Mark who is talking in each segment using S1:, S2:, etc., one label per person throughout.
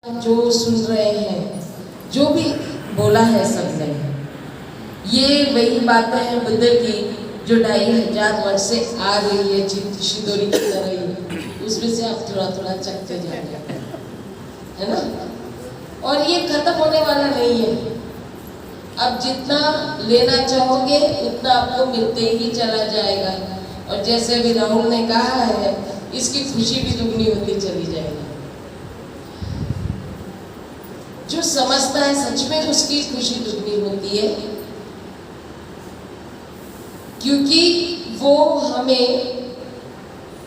S1: जो सुन रहे हैं, जो भी बोला है सबने, ये वही बातें हैं बुद्ध की जो 2500 वर्ष से आ रही है, चित शिदोरी की तरह ही, उसमें से आप थोड़ा थोड़ा चखते जाएंगे, है ना। और ये खत्म होने वाला नहीं है। अब जितना लेना चाहोगे उतना आपको मिलते ही चला जाएगा। और जैसे अभी राहुल ने कहा है, इसकी खुशी भी दुगनी होती चली जाएगी। जो समझता है सच में उसकी खुशी दुगनी होती है, क्योंकि वो हमें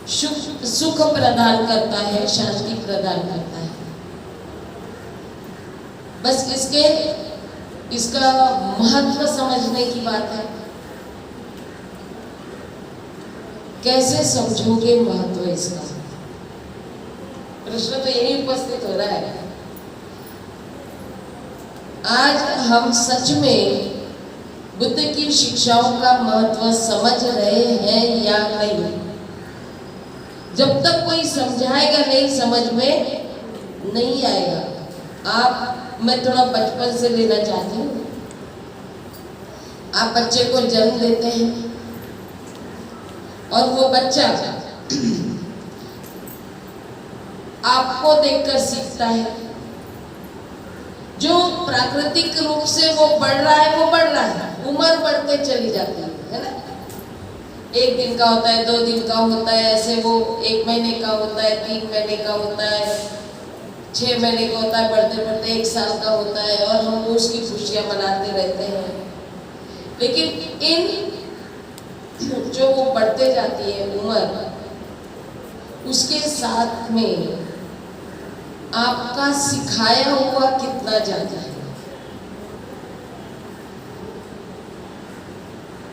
S1: सुख प्रदान करता है, शांति प्रदान करता है। बस इसका महत्व समझने की बात है। कैसे समझोगे महत्व इसका? प्रश्न तो यही उपस्थित हो रहा है। आज हम सच में बुद्ध की शिक्षाओं का महत्व समझ रहे हैं या नहीं? जब तक कोई समझाएगा नहीं, समझ में नहीं आएगा। मैं थोड़ा बचपन से लेना चाहती हूँ। आप बच्चे को जन्म देते हैं और वो बच्चा आपको देखकर सीखता है। जो प्राकृतिक रूप से वो बढ़ रहा है, वो बढ़ रहा है, उम्र बढ़ते चली जाती है ना। 1 दिन का होता है, 2 दिन का होता है, ऐसे वो 1 महीने का होता है, 3 महीने का होता है, 6 महीने का होता है, बढ़ते बढ़ते 1 साल का होता है, और हम उसकी खुशियां मनाते रहते हैं। लेकिन इन जो वो बढ़ते जाती है उम्र, उसके साथ में आपका सिखाया हुआ कितना जाता है।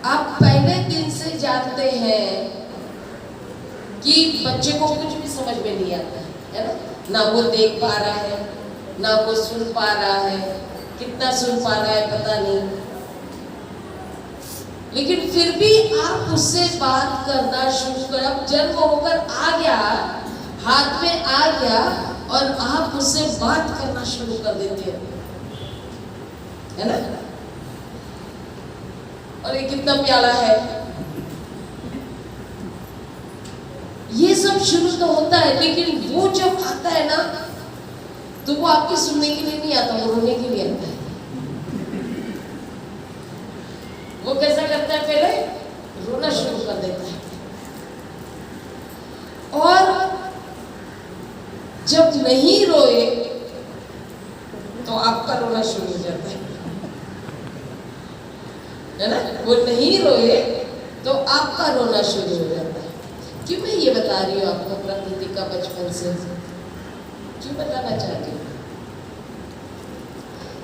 S1: आप पहले दिन से जानते हैं कि बच्चे को कुछ भी समझ में नहीं आता है ना। ना वो देख पा रहा है, ना वो सुन पा रहा है, कितना सुन पा रहा है पता नहीं, लेकिन फिर भी आप उससे बात करना शुरू कर। अब जन्म होकर आ गया, हाथ में आ गया, और आप उससे बात करना शुरू कर देते हैं, है ना। और ये कितना प्यारा है। ये सब शुरू तो होता है, लेकिन वो जब आता है ना, तो वो आपके सुनने के लिए नहीं आता, वो रोने के लिए आता है। वो कैसा करता है? पहले रोना शुरू कर देता है, और जब नहीं रोए तो आपका रोना शुरू हो जाता है ना। वो नहीं रोए तो आपका रोना शुरू हो जाता है। क्यों मैं ये बता रही हूँ आपको प्रकृति का बचपन से? क्यों बताना चाहती हूँ?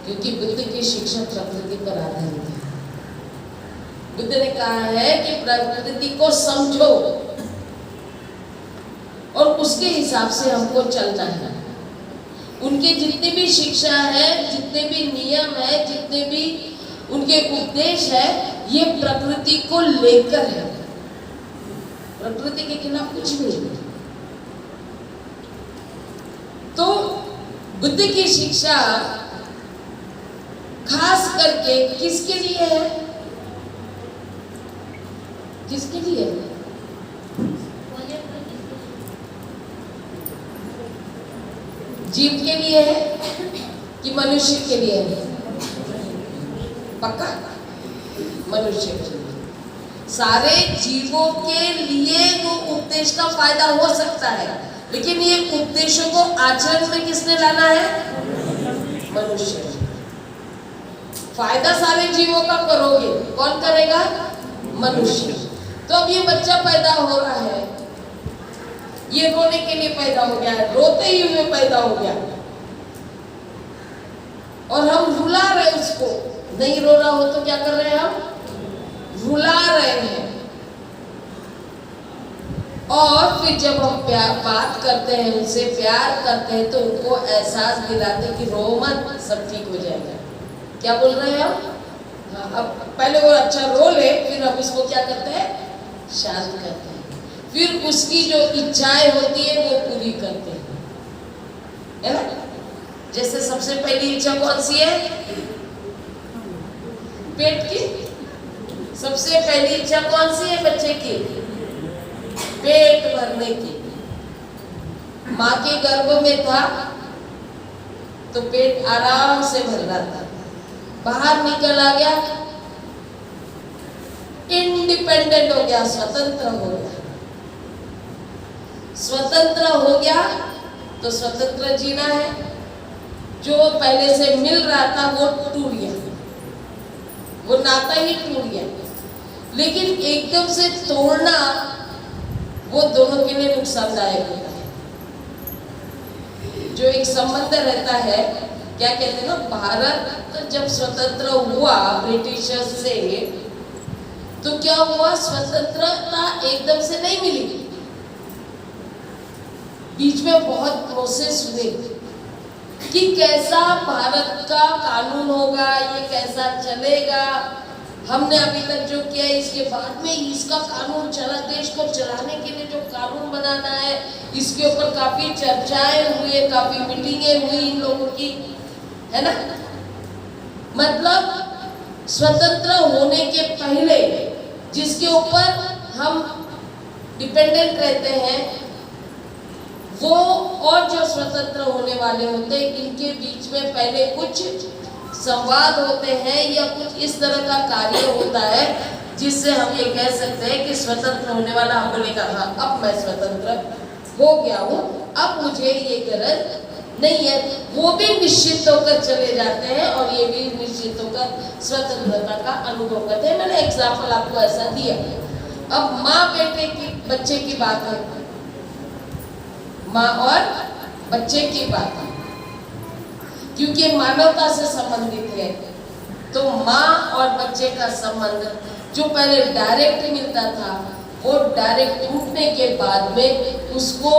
S1: क्योंकि बुद्ध की शिक्षा प्रकृति पर आधारित है। बुद्ध ने कहा है कि प्रकृति को समझो और उसके हिसाब से हमको चलना है। उनके जितनी भी शिक्षा है, जितने भी नियम है, जितने भी उनके उपदेश है, ये प्रकृति को लेकर है, प्रकृति के खिलाफ कुछ नहीं। तो बुद्ध की शिक्षा खास करके किसके लिए है? किसके लिए है? जीव के लिए है कि मनुष्य के लिए है? पक्का मनुष्य के लिए। सारे जीवों के लिए वो उपदेश का फायदा हो सकता है, लेकिन ये उपदेशों को आचरण में किसने लाना है? मनुष्य। फायदा सारे जीवों का करोगे, कौन करेगा? मनुष्य। तो अब ये बच्चा पैदा हो रहा है, ये रोने के लिए पैदा हो गया है, रोते ही हुए पैदा हो गया, और हम रुला रहे उसको। नहीं रो रहा हो तो क्या कर रहे हैं? हम रुला रहे हैं। और फिर जब हम बात करते हैं, उनसे प्यार करते हैं, तो उनको एहसास दिलाते हैं कि रो मत, सब ठीक हो जाएगा। क्या बोल रहे हैं हम? हाँ, अब पहले वो अच्छा रो ले, फिर हम उसको क्या करते हैं? शांत करते हैं। फिर उसकी जो इच्छाएं होती है वो पूरी करते हैं, है ना। जैसे सबसे पहली इच्छा कौन सी है? पेट की। सबसे पहली इच्छा कौन सी है बच्चे की? पेट भरने की। माँ के गर्भ में था तो पेट आराम से भर रहा था, बाहर निकल आ गया, इंडिपेंडेंट हो गया, स्वतंत्र हो गया। स्वतंत्र हो गया तो स्वतंत्र जीना है। जो पहले से मिल रहा था वो टूट गया, वो नाता ही टूट गया। लेकिन एकदम से तोड़ना वो दोनों के लिए नुकसानदायक होता है। जो एक संबंध रहता है, क्या कहते हैं ना, भारत जब स्वतंत्र हुआ ब्रिटिशर्स से, तो क्या हुआ, स्वतंत्रता एकदम से नहीं मिली। बीच में बहुत प्रोसेस हुए कि कैसा भारत का कानून होगा, ये कैसा चलेगा। हमने अभी तक जो किया है, इसके बाद में इसका कानून चला, देश को चलाने के लिए जो कानून बनाना है, इसके ऊपर काफी चर्चाएं हुई, काफी मीटिंगें हुई इन लोगों की, है ना। मतलब स्वतंत्र होने के पहले जिसके ऊपर हम डिपेंडेंट रहते हैं, वो और जो स्वतंत्र होने वाले होते हैं, इनके बीच में पहले कुछ संवाद होते हैं या कुछ इस तरह का कार्य होता है जिससे हम ये कह सकते हैं कि स्वतंत्र होने वाला हमने कहा अब मैं स्वतंत्र हो गया हूँ, अब मुझे ये गरज नहीं है। वो भी निश्चित होकर चले जाते हैं और ये भी निश्चित होकर स्वतंत्रता का अनुभव करते हैं। मैंने एग्जाम्पल आपको ऐसा दिया। अब माँ बेटे की, बच्चे की बात है, माँ और बच्चे की बात है, क्योंकि मानवता से संबंधित है। तो माँ और बच्चे का संबंध जो पहले डायरेक्ट मिलता था, वो डायरेक्ट टूटने के बाद में उसको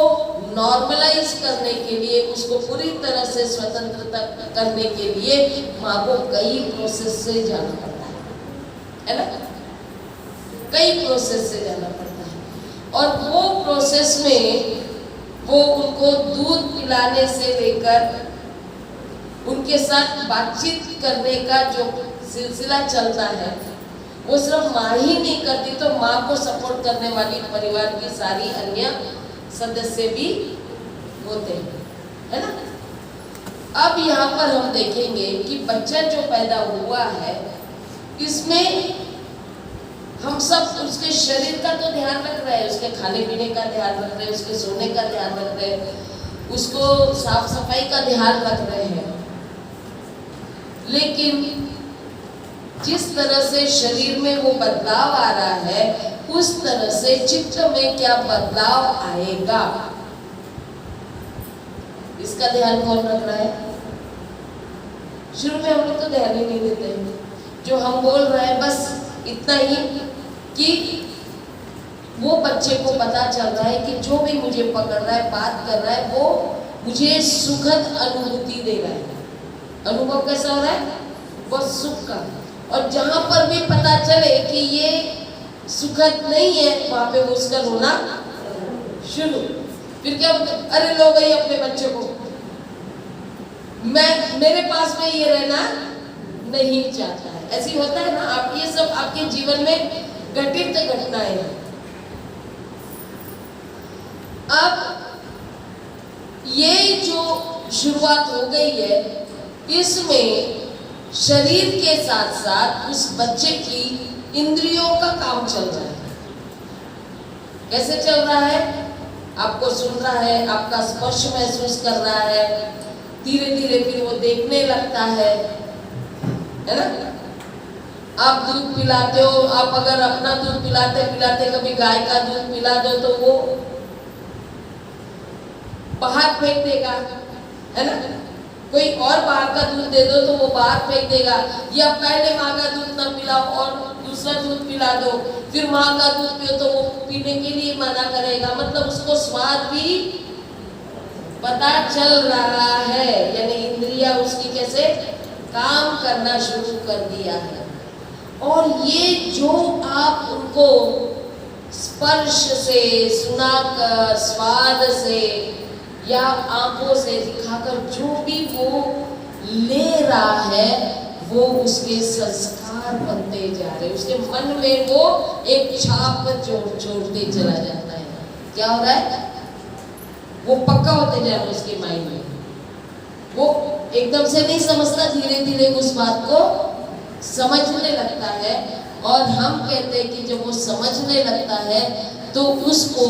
S1: नॉर्मलाइज करने के लिए, उसको पूरी तरह से स्वतंत्रता करने के लिए माँ को कई प्रोसेस से जाना पड़ता है ना, कई प्रोसेस से जाना पड़ता है। और वो प्रोसेस में वो उनको दूध पिलाने से लेकर उनके साथ बातचीत करने का जो सिलसिला चलता है, वो सिर्फ माँ ही नहीं करती, तो माँ को सपोर्ट करने वाली परिवार की सारी अन्य सदस्य भी होते हैं, है ना। अब यहाँ पर हम देखेंगे कि बच्चा जो पैदा हुआ है, इसमें हम सब उसके शरीर का तो ध्यान रख रहे हैं, उसके खाने पीने का ध्यान रख रहे हैं, उसके सोने का ध्यान रख रहे हैं, उसको साफ सफाई का ध्यान रख रहे हैं। लेकिन जिस तरह से शरीर में वो बदलाव आ रहा है, उस तरह से चित्त में क्या बदलाव आएगा, इसका ध्यान कौन रख रहा है? शुरू में हम लोग तो ध्यान ही नहीं देते हैं। जो हम बोल रहे हैं बस इतना ही कि वो बच्चे को पता चल रहा है कि जो भी मुझे पकड़ रहा है, बात कर रहा है, वो मुझे सुखद अनुभूति दे रहा है। अनुभव कैसा हो रहा है? बहुत सुख का। और जहां पर भी पता चले कि ये सुखद नहीं है, वहां पे उसका रोना शुरू। फिर क्या होता है? अरे लो गई अपने बच्चे को, मैं मेरे पास में ये रहना नहीं चाहता है। ऐसी होता है ना। आप ये सब आपके जीवन में घटित घटनाएं हैं। अब ये जो शुरुआत हो गई है, इसमें शरीर के साथ साथ उस बच्चे की इंद्रियों का काम चल रहा है। कैसे चल रहा है? आपको सुन रहा है, आपका स्पर्श महसूस कर रहा है, धीरे धीरे फिर वो देखने लगता है ना। आप दूध पिलाते हो, आप अगर अपना दूध पिलाते पिलाते कभी गाय का दूध पिला दो तो वो बाहर फेंक देगा, है ना। कोई और बाहर का दूध दे दो तो वो बाहर फेंक देगा। या पहले माँ का दूध ना पिलाओ और दूसरा दूध पिला दो, फिर माँ का दूध पियो तो वो पीने के लिए मना करेगा। मतलब उसको स्वाद भी पता चल रहा है, यानी इंद्रिया उसकी कैसे काम करना शुरू कर दिया है। और ये जो आप उनको स्पर्श से, सुनाकर, स्वाद से या आंखों से दिखाकर जो भी वो वो उसके संस्कार बनते जा रहे, उसके मन में वो एक छाप छोड़ते चला जाता है। क्या हो रहा है? वो पक्का होते जा रहा है उसके माइंड में। वो एकदम से नहीं समझता, धीरे धीरे उस बात को समझने लगता है। और हम कहते हैं कि जब वो समझने लगता है तो उसको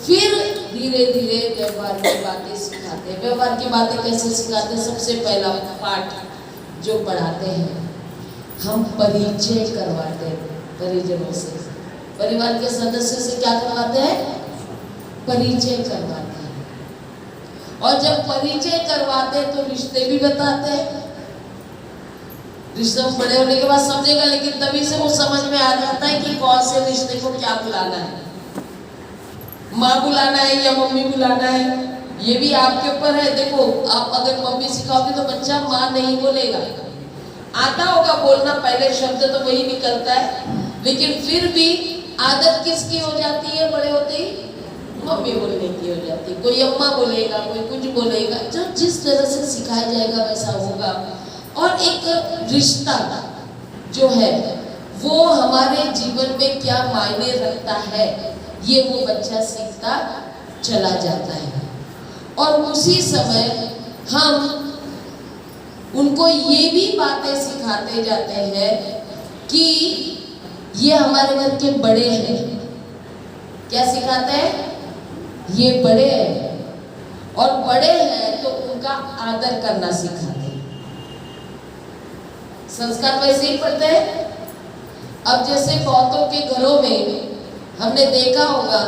S1: फिर धीरे धीरे व्यवहार की बातें सिखाते हैं। व्यवहार की बातें कैसे सिखाते हैं? सबसे पहला पाठ जो पढ़ाते हैं, हम परिचय करवाते हैं परिजनों से, परिवार के सदस्य से। क्या करवाते हैं? परिचय करवाते हैं। और जब परिचय करवाते हैं तो रिश्ते भी बताते हैं। रिश्ते बड़े होने के बाद समझेगा, लेकिन तभी से वो समझ में आ जाता है कि कौन से रिश्ते को क्या बुलाना है, माँ बुलाना है या मम्मी बुलाना है। ये भी आपके ऊपर है। देखो, आप अगर मम्मी सिखाओगे तो बच्चा माँ नहीं बोलेगा। आता होगा बोलना, पहले शब्द तो वही निकलता है, लेकिन फिर भी आदत किसकी हो जाती है? बड़े होते ही मम्मी बोलने की हो जाती है। कोई अम्मा बोलेगा, कोई कुछ बोलेगा। जो जिस तरह से सिखाया जाएगा वैसा होगा। और एक रिश्ता जो है वो हमारे जीवन में क्या मायने रखता है, ये वो बच्चा सीखता चला जाता है। और उसी समय हम उनको ये भी बातें सिखाते जाते हैं कि ये हमारे घर के बड़े हैं। क्या सिखाते हैं? ये बड़े हैं, और बड़े हैं तो उनका आदर करना सिखाते हैं। संस्कार वैसे ही पढ़ते हैं। अब जैसे बहुतों के घरों में हमने देखा होगा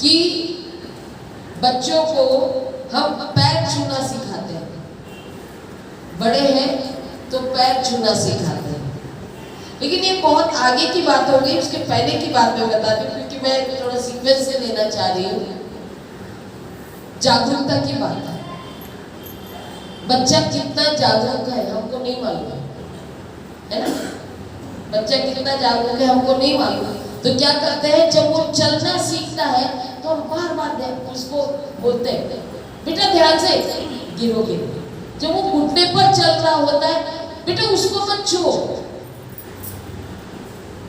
S1: कि बच्चों को हम पैर छूना सिखाते हैं। बड़े हैं तो पैर छूना सिखाते हैं। लेकिन ये बहुत आगे की बात हो गई, उसके पहले की बात मैं बता दूं, क्योंकि मैं थोड़ा सीक्वेंस से लेना चाह रही हूँ। जागरूकता की बात है। बच्चा कितना जागरूक है हमको नहीं मालूम, है ना? बच्चा कितना जागरूक है हमको नहीं मालूम। तो क्या करते हैं, जब वो चलना सीखता है तो हम बार बार उसको बोलते हैं, बेटा ध्यान से गिरोगे। जब वो घुटने पर चल रहा होता है, बेटा उसको मत छुओ।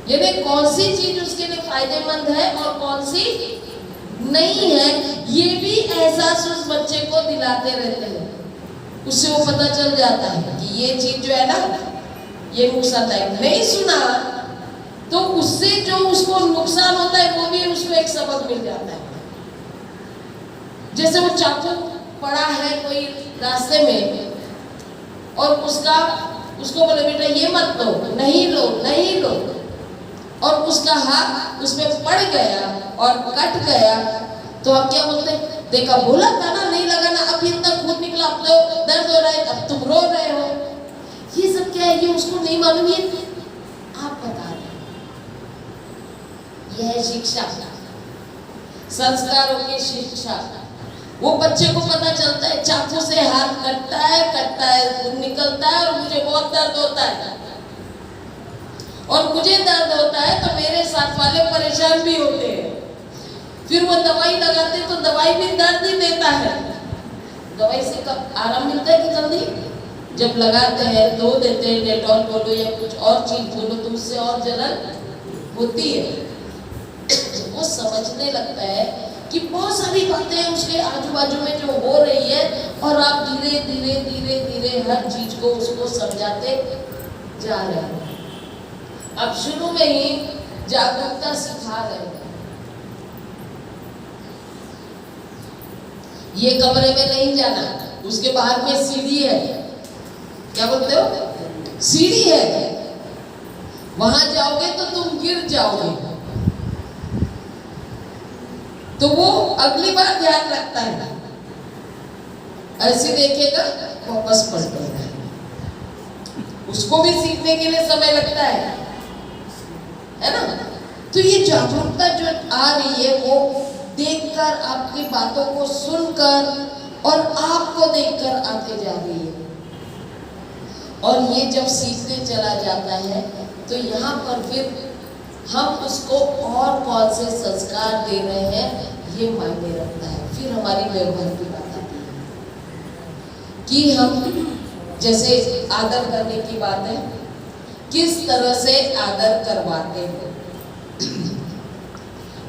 S1: यानी कौन सी चीज उसके लिए फायदेमंद है और कौन सी नहीं है, ये भी एहसास उस बच्चे को दिलाते रहते हैं। उससे वो पता चल जाता है कि ये चीज जो है ना, ये नुकसानदायक। नहीं सुना तो उससे जो उसको नुकसान होता है वो भी उसको एक सबक मिल जाता है। जैसे वो चाकू पड़ा है कोई रास्ते में और उसको बोले बेटा ये मत लो, नहीं लो, नहीं लो, और उसका हाथ उसमें पड़ गया और कट गया, तो आप क्या बोलते हैं? देखा, बोला था ना नहीं लगाना, अब इतना खून निकला, अब तो दर्द हो रहा है, अब तुम रो रहे हो। ये सब क्या है? ये उसको नहीं मालूम, ये आप बता रहे। यह है शिक्षा, संस्कारों की शिक्षा। वो बच्चे को पता चलता है चाकू से हाथ कटता है, खून निकलता है और मुझे बहुत दर्द होता है, और मुझे दर्द होता है तो मेरे साथ वाले परेशान भी होते हैं। फिर वो दवाई लगाते तो दवाई भी दर्द ही देता है। दवाई से कब आराम मिलता है कि जल्दी? जब लगाते हैं, धो देते हैं, डेटॉल बोलो या कुछ और चीज बोलो, तो उससे और जलन होती है। वो समझने लगता है कि बहुत सारी बातें उसके आजू बाजू में जो हो रही है, और आप धीरे धीरे धीरे धीरे हर चीज को उसको समझाते जा रहे हैं। अब शुरू में ही जागरूकता सिखा रहे हैं। ये कमरे में नहीं जाना, उसके बाहर में सीढ़ी है। क्या बोलते हो? सीढ़ी है, वहां जाओगे तो तुम गिर जाओगे। तो वो अगली बार ध्यान रखता है, ऐसे देखेगा वापस पढ़ पड़ेगा। उसको भी सीखने के लिए समय लगता है ना? तो ये जागरूकता जो आ रही है वो देखकर, आपकी बातों को सुनकर और आपको देखकर आते जा रही है। और ये जब सीखते चला जाता है तो यहाँ पर फिर हम उसको और कौन से संस्कार दे रहे हैं ये मायने रखता है। फिर हमारी व्यवहार की बात आती है कि हम जैसे आदर करने की बात है, किस तरह से आदर करवाते हैं।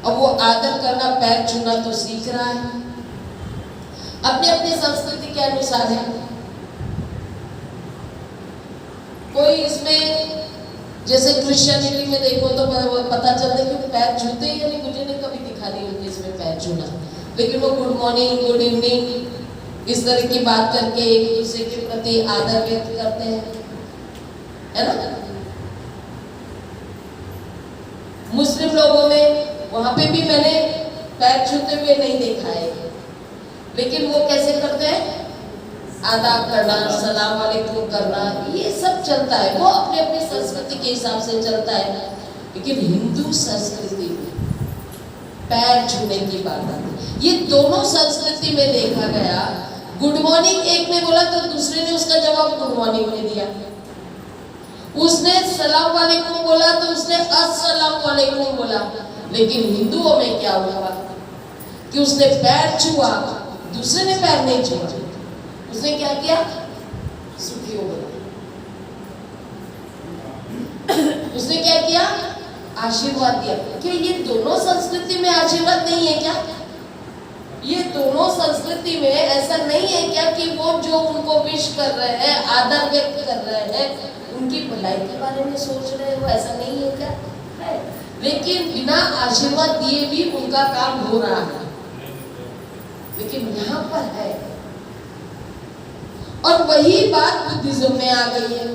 S1: अब वो आदर करना, पैर छूना तो सीख रहा है, अपने अपने संस्कृति के अनुसार है। कोई इसमें जैसे क्रिश्चियनिटी में देखो तो पता चलता है कि पैर छूते ही नहीं, मुझे नहीं कभी दिखा नहीं होती इसमें पैर छूना, लेकिन वो गुड मॉर्निंग, गुड इवनिंग इस तरह की बात करके एक दूसरे के प्रति आदर व्यक्त करते हैं, है ना। मुस्लिम लोगों में वहां पे भी मैंने पैर छूते हुए नहीं देखा है, लेकिन वो कैसे करते हैं, आदाब करना, सलाम वालेकुम करना, ये सब चलता है, वो अपने अपने संस्कृति के हिसाब से चलता है। लेकिन हिंदू संस्कृति में पैर छूने की बात आती है। ये दोनों संस्कृति में देखा गया, गुड मॉर्निंग एक ने बोला तो दूसरे ने उसका जवाब गुड मॉर्निंग में दिया, उसने सलाम वालेकुम बोला तो उसने अस्सलाम वालेकुम बोला। लेकिन हिंदुओं में क्या हुआ कि उसने पैर छुआ, दूसरे ने पैर नहीं छुआ, उसने क्या किया, सुखी हो गया। उसने क्या किया, आशीर्वाद दिया। क्या ये दोनों संस्कृति में आशीर्वाद नहीं है क्या? ये दोनों संस्कृति में ऐसा नहीं है क्या कि वो जो उनको विश कर रहे हैं, आदर व्यक्त कर रहे हैं, उनकी भलाई के बारे में सोच रहे हैं, वो ऐसा नहीं है क्या? है। लेकिन बिना आशीर्वाद दिए भी उनका काम हो रहा है, लेकिन यहाँ पर है। और वही बात बुद्धिज्म में आ गई है।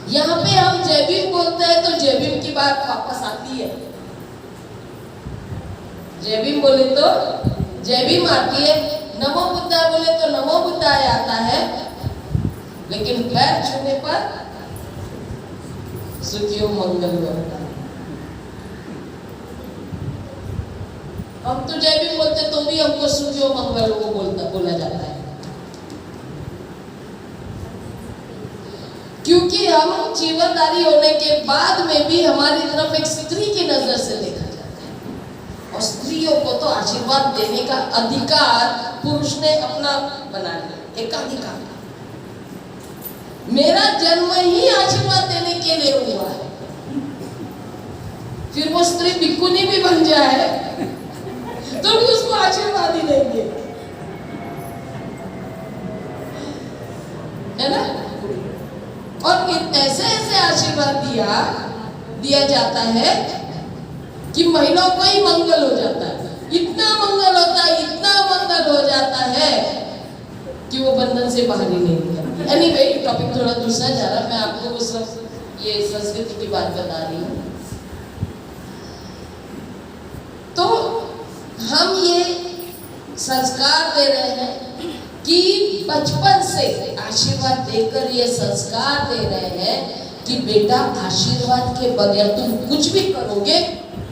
S1: यहाँ पे हम जय भीम बोलते हैं तो जय भीम की बात वापस आती है, जय भीम बोले तो जय भीम आती है, नमो बुद्धा बोले तो नमो बुद्धाय आता है, लेकिन पैर छूने पर सुखियो मंगल होता है। हम तो जय भीम बोलते तो भी हमको सुखियो मंगल को बोला जाता है, क्योंकि हम जीवनदारी होने के बाद में भी हमारी तरफ एक स्त्री की नजर से देखा जाता है, और स्त्रियों को तो आशीर्वाद देने का अधिकार पुरुष ने अपना बना लिया, एकाधिकार। मेरा जन्म ही आशीर्वाद देने के लिए हुआ है, फिर वो स्त्री भिक्खुनी भी बन जाए तो भी उसको आशीर्वाद ही देंगे, है ना। और ऐसे ऐसे आशीर्वाद दिया जाता है कि महिलाओं का ही मंगल हो जाता है, इतना मंगल होता है, इतना मंगल हो जाता है कि वो बंधन से बाहर ही नहीं निकलती। एनीवे, टॉपिक थोड़ा दूसरा जा रहा है, मैं आपको उस वक्त ये संस्कृति की बात बता रही हूँ। तो हम ये संस्कार दे रहे हैं कि बचपन से आशीर्वाद देकर ये संस्कार दे रहे हैं कि बेटा आशीर्वाद के बगैर तुम कुछ भी करोगे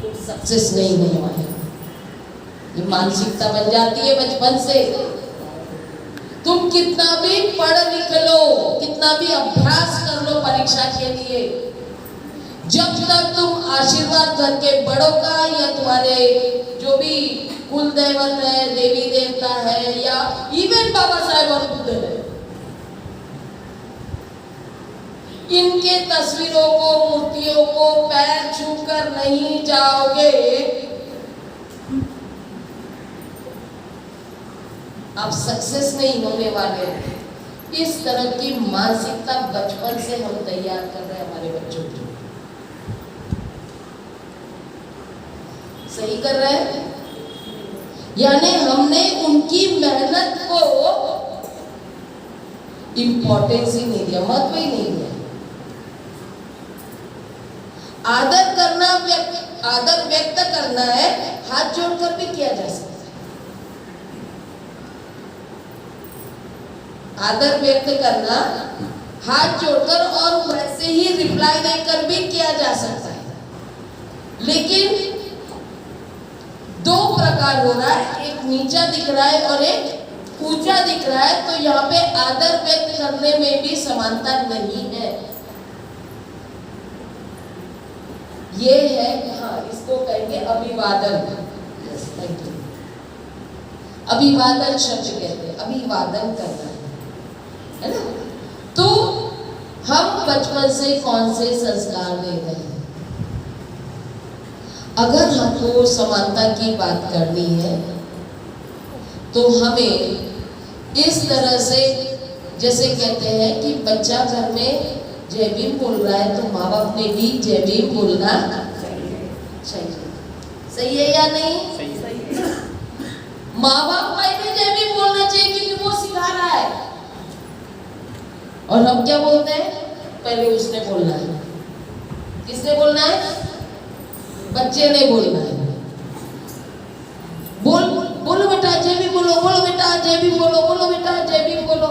S1: तुम सक्सेस नहीं होने वाले। ये मानसिकता बन जाती है बचपन से। तुम कितना भी पढ़ लिख लो, कितना भी अभ्यास कर लो परीक्षा के लिए, जब तक तुम आशीर्वाद घर के बड़ों का या तुम्हारे जो भी कुल देवत है, देवी देवता है, या इवन बाबा साहेब और बुद्ध है, इनके तस्वीरों को, मूर्तियों को पैर छूकर नहीं जाओगे, आप सक्सेस नहीं होने वाले। इस तरह की मानसिकता बचपन से हम तैयार कर रहे हैं हमारे बच्चों को। सही कर रहे हैं, यानी हमने उनकी मेहनत को इंपॉर्टेंस ही नहीं दिया, महत्व ही नहीं दिया। आदर व्यक्त करना है, हाथ जोड़कर भी किया जा सकता है। आदर व्यक्त करना हाथ जोड़कर और वैसे ही रिप्लाई देकर भी किया जा सकता है, लेकिन दो प्रकार हो रहा है, एक नीचा दिख रहा है और एक ऊंचा दिख रहा है, तो यहाँ पे आदर व्यक्त करने में भी समानता नहीं है। ये है, हाँ, इसको कहेंगे अभिवादन। अभिवादन शब्द कहते हैं, अभिवादन करना है ना। तो हम बचपन से कौन से संस्कार दे रहे हैं? अगर हमको समानता की बात करनी है तो हमें इस तरह से, जैसे कहते हैं कि बच्चा घर में जय भीम बोल रहा है तो माँ बाप ने भी जय भीम बोलना चाहिए। सही है या नहीं? माँ बाप पहले जय भीम बोलना चाहिए क्योंकि वो सिखा रहा है। और हम क्या बोलते हैं? पहले उसने बोलना है। किसने बोलना है? बच्चे ने बोलना है। बोलो बेटा जय भीम बोलो, बोलो बेटा जय भीम बोलो, बोलो बेटा जय भीम बोलो।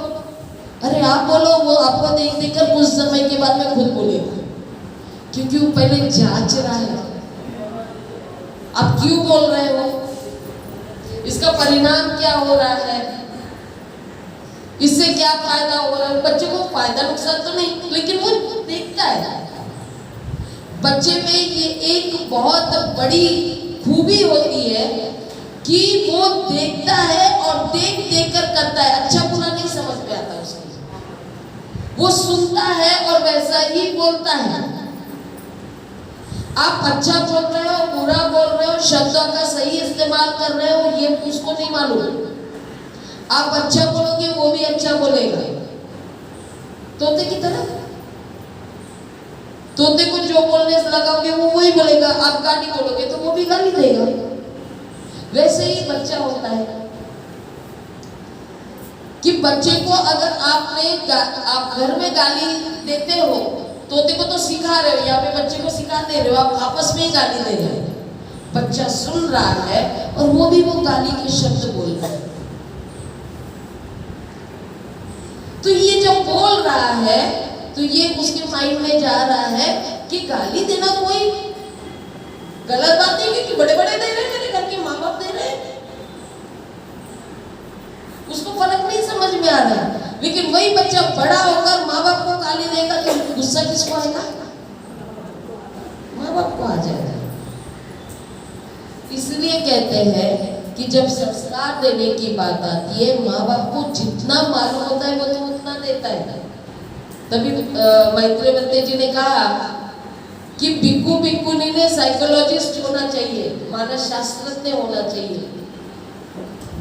S1: अरे आप बोलो, वो आपको देख देख कर कुछ समय के बाद में खुद बोलेगा, क्योंकि वो पहले जांच रहा है आप क्यों बोल रहे हो, इसका परिणाम क्या हो रहा है, इससे क्या फायदा हो रहा है। बच्चे को फायदा नुकसान तो नहीं, लेकिन वो देखता है। बच्चे में ये एक बहुत बड़ी खूबी होती है कि वो देखता है और देख देख कर करता है। अच्छा बुरा नहीं समझ में आता उसको, वो सुनता है और वैसा ही बोलता है। आप अच्छा बोल रहे हो, बुरा बोल रहे हो, शब्दों का सही इस्तेमाल कर रहे हो, ये उसको नहीं मालूम। आप अच्छा बोलोगे वो भी अच्छा बोलेगा। तोते की तरह, तोते को जो बोलने से लगाओगे वो वही बोलेगा। आप गाली बोलोगे तो वो भी गाली देगा। वैसे ही बच्चा होता है कि बच्चे को अगर आप घर में गाली देते हो, तोते को तो सिखा रहे हो, यहाँ पे बच्चे को सिखा दे रहे हो, आप आपस में ही गाली दे रहे हो। बच्चा सुन रहा है और वो भी वो गाली के शब्द बोल रहा है। तो ये जब बोल रहा है तो ये उसके माइंड में जा रहा है कि गाली देना कोई गलत बात नहीं, क्योंकि बड़े बड़े दे रहे हैं, मेरे घर के माँ बाप दे रहे हैं, उसको फर्क नहीं समझ में आ रहा है। लेकिन वही बच्चा बड़ा होकर माँ बाप को गाली देगा तो गुस्सा किसको आएगा? माँ बाप को आ जाएगा। इसलिए कहते हैं कि जब संस्कार देने की बात आती है, माँ बाप को जितना मालूम होता है वो तो उतना देता है। तभी मैत्रेय बंते जी ने कहा कि भिक्खु भिक्खुनी ने साइकोलॉजिस्ट होना चाहिए, मानस शास्त्रज्ञ होना चाहिए,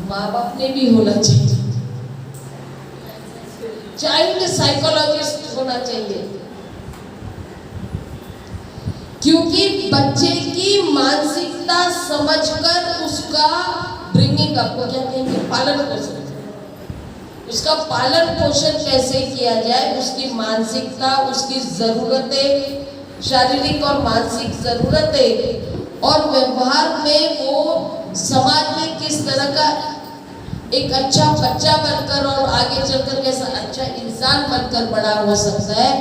S1: माँ बाप ने भी होना चाहिए, चाइल्ड साइकोलॉजिस्ट होना चाहिए। क्योंकि बच्चे की मानसिकता समझकर उसका ब्रिंगिंग अप, क्या कहेंगे, पालन पोषण, उसका पालन पोषण कैसे किया जाए, उसकी मानसिकता, उसकी जरूरतें, शारीरिक और मानसिक जरूरतें, और व्यवहार में वो समाज में किस तरह का एक अच्छा बच्चा बनकर और आगे चलकर कैसा अच्छा इंसान बनकर बड़ा हो सकता है,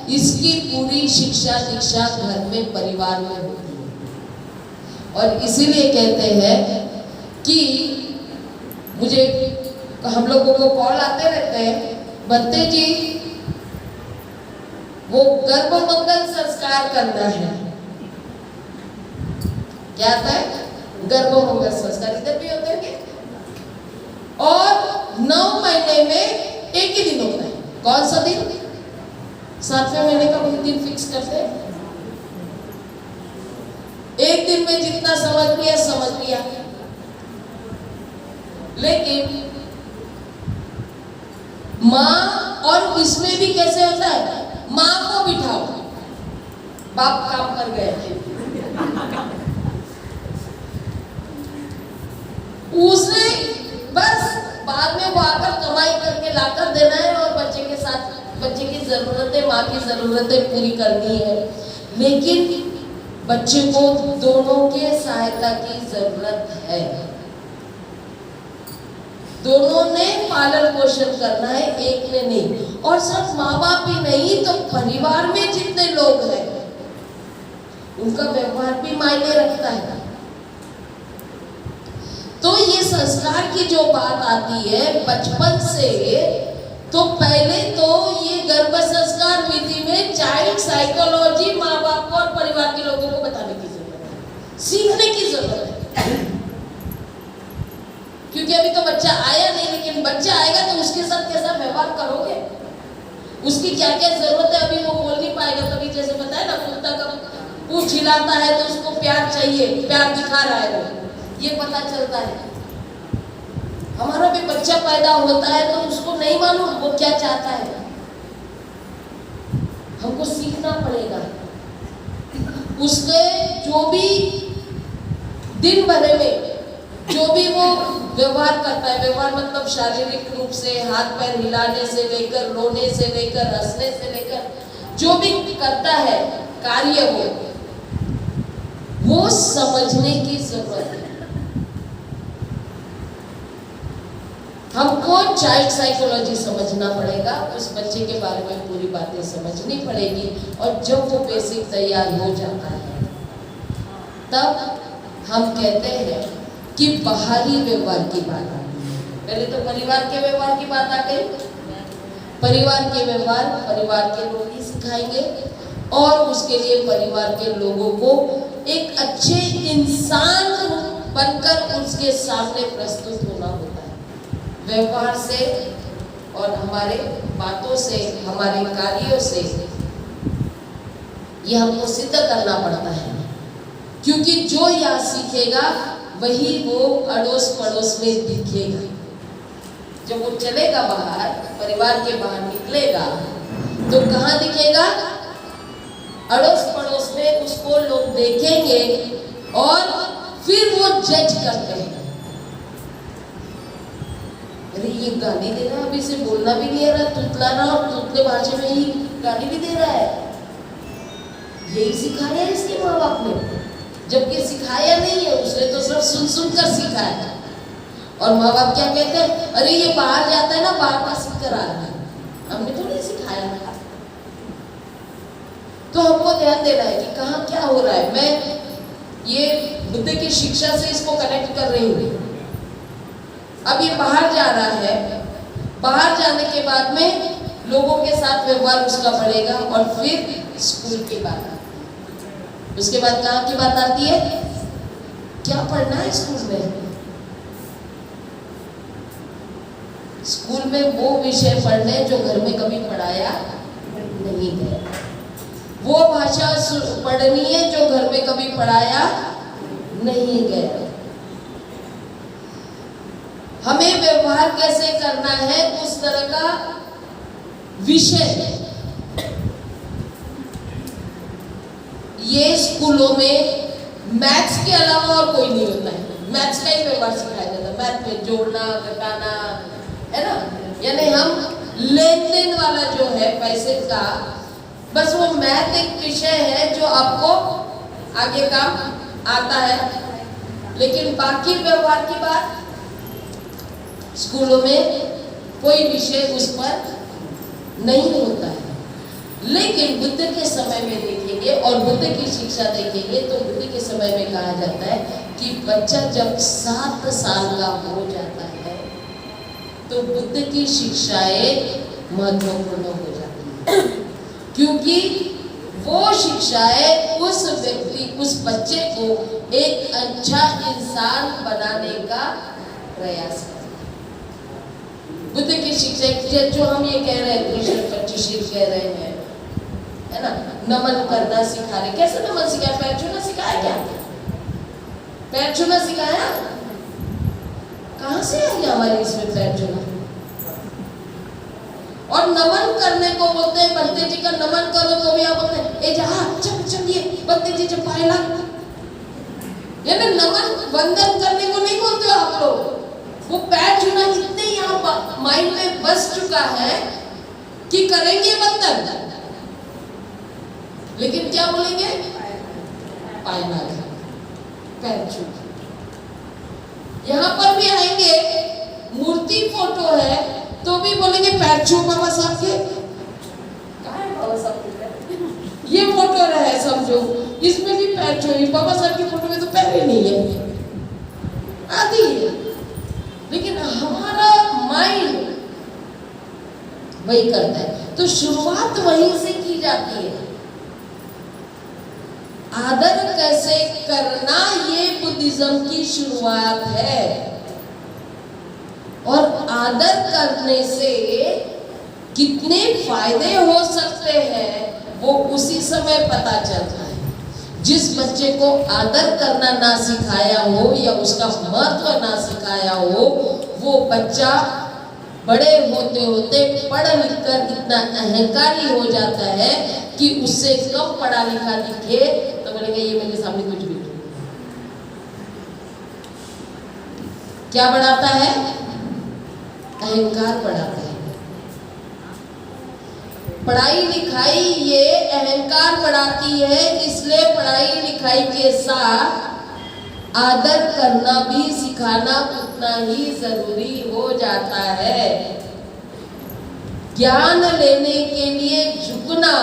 S1: इसकी पूरी शिक्षा दीक्षा घर में, परिवार में होती है। और इसीलिए कहते हैं कि मुझे, हम लोगों को कॉल आते रहते हैं, बंते जी वो गर्भ मंगल संस्कार करना है। क्या आता है? गर्भ मंगल संस्कार इधर भी होते हैं और 9 महीने में एक ही दिन होता है। कौन सा दिन? 7वें महीने का वही दिन फिक्स करते हैं। एक दिन में जितना समझ लिया समझ लिया। लेकिन माँ, और इसमें भी कैसे होता है, माँ को बिठाओ, बाप काम कर गए, उसने बस बाद में वो आकर कमाई करके लाकर देना है और बच्चे के साथ बच्चे की जरूरतें, माँ की जरूरतें पूरी करनी है। लेकिन बच्चे को दोनों के सहायता की जरूरत है। दोनों ने पालन पोषण करना है, एक ने नहीं। और सिर्फ माँ बाप ही नहीं तो परिवार में जितने लोग हैं उनका व्यवहार भी मायने रखता है। तो ये संस्कार की जो बात आती है बचपन से, तो पहले तो ये गर्भ संस्कार विधि में चाइल्ड साइकोलॉजी माँ बाप को और परिवार के लोगों को बताने की जरूरत है, सीखने की जरूरत है। क्योंकि अभी तो बच्चा आया नहीं, लेकिन बच्चा आएगा तो उसके साथ कैसा व्यवहार करोगे, उसकी क्या क्या जरूरत है अभी वो बोल नहीं पाएगा। तभी जैसे बताया ना, कुत्ता का पूंछ हिलाता है तो उसको प्यार चाहिए, प्यार दिखा रहा है वो, ये पता चलता है। हमारा भी बच्चा पैदा होता है तो उसको नहीं मालूम वो क्या चाहता है, हमको सीखना पड़ेगा। उसके जो भी दिन भर में जो भी वो व्यवहार करता है, व्यवहार मतलब शारीरिक रूप से हाथ पैर हिलाने से लेकर, रोने से लेकर, हंसने से लेकर, जो भी करता है कार्य वो समझने की जरूरत है। हमको चाइल्ड साइकोलॉजी समझना पड़ेगा, उस बच्चे के बारे में पूरी बातें समझनी पड़ेगी। और जब वो बेसिक तैयार हो जाता है तब हम कहते हैं कि बाहरी व्यवहार की बात आती है। पहले तो परिवार के व्यवहार की बात आ गई। परिवार के व्यवहार परिवार के लोग ही सिखाएंगे और उसके लिए परिवार के लोगों को एक अच्छे इंसान बनकर उसके सामने प्रस्तुत होना होता है। व्यवहार से और हमारे बातों से, हमारे कार्यों से ये हमको सिद्ध करना पड़ता है, क्योंकि जो यहाँ सीखेगा वही वो अड़ोस पड़ोस में दिखेगा। जब वो चलेगा बाहर, परिवार के बाहर निकलेगा तो कहाँ दिखेगा? अड़ोस पड़ोस में उसको लोग देखेंगे और फिर वो जज करते हैं, अरे ये गाली दे रहा है, अभी से बोलना भी नहीं आ रहा, तुतला रहा और तुतले भाषा में ही गाली भी दे रहा है। यही सिखाया है इसके माँ बाप ने, जबकि सिखाया नहीं है, उसने तो सिर्फ सुन सुन कर सीखा है। और माँ बाप क्या कहते हैं? अरे ये बाहर जाता है ना, बाहर का सीख कर आ रहा है, हमने तो नहीं सिखाया था। तो हमको ध्यान देना है कि कहाँ क्या हो रहा है। मैं ये बुद्ध की शिक्षा से इसको कनेक्ट कर रही हूँ। अब ये बाहर जा रहा है, बाहर जाने के बाद में लोगों के साथ व्यवहार उसका बढ़ेगा और फिर स्कूल की बात आती है। उसके बाद कहाँ की बात आती है? क्या पढ़ना है स्कूल में? स्कूल में वो विषय पढ़ने जो घर में कभी पढ़ाया नहीं गया, वो भाषा पढ़नी है जो घर में कभी पढ़ाया नहीं गया। हमें व्यवहार कैसे करना है उस तरह का विषय ये स्कूलों में मैथ्स के अलावा और कोई नहीं होता है। मैथ्स का ही व्यवहार सिखाया जाता है, मैथ में जोड़ना घटाना, है ना। यानी हम लेन देन वाला जो है पैसे का, बस वो मैथ एक विषय है जो आपको आगे काम आता है, लेकिन बाकी व्यवहार की बात स्कूलों में कोई विषय उस पर नहीं होता है। लेकिन बुद्ध के समय में देखेंगे और बुद्ध की शिक्षा देखेंगे तो बुद्ध के समय में कहा जाता है कि बच्चा जब 7 साल का हो जाता है तो बुद्ध की शिक्षाएं महत्वपूर्ण हो जाती है, क्योंकि वो शिक्षाएं उस व्यक्ति, उस बच्चे को एक अच्छा इंसान बनाने का प्रयास करती है। बुद्ध की शिक्षा जो हम ये कह रहे हैं, कृष्ण पच्चीशील कह रहे हैं, है ना, नमन करना सिखा रहे। कैसे नमन सिखाया? पैर छूना सिखाया क्या? पैर छूना सिखाया? कहां से आ गया हमारे इसमें पैर छूना? और नमन करने को बोलते हैं, बंते जी का नमन करो तो भी आप बोलते हैं ए जहा चल चलिए बंते जी जब पाए लग, यानी नमन वंदन करने को नहीं बोलते हो आप लोग। वो पैर छूना इतने यहाँ माइंड में बस चुका है कि करेंगे वंदन, लेकिन क्या बोलेंगे? पाए लग, पैर छू। यहाँ पर भी आएंगे, मूर्ति फोटो है तो भी बोलेंगे पैर छू बाबा साहब के। कहाँ है बाबा साहब के? ये फोटो रहे समझो, इसमें भी पैर छू। बाबा साहब की फोटो में तो पैर ही नहीं है, आधी है। लेकिन हमारा माइंड वही करता है, तो शुरुआत वहीं से की जाती है। आदर कैसे करना ये बुद्धिज्म की शुरुआत है। और आदर करने से कितने फायदे हो सकते हैं वो उसी समय पता चलता है। जिस बच्चे को आदर करना ना सिखाया हो या उसका महत्व ना सिखाया हो, वो बच्चा बड़े होते होते पढ़ लिख कर इतना अहंकारी हो जाता है कि उससे कम पढ़ा लिखा दिखे तो बोलेंगे ये मेरे सामने कुछ भी नहीं। क्या बढ़ाता है? अहंकार बढ़ाता है। पढ़ाई लिखाई ये अहंकार बढ़ाती है, इसलिए पढ़ाई लिखाई के साथ आदर करना भी सिखाना उतना ही जरूरी हो जाता है। ज्ञान लेने के लिए झुकना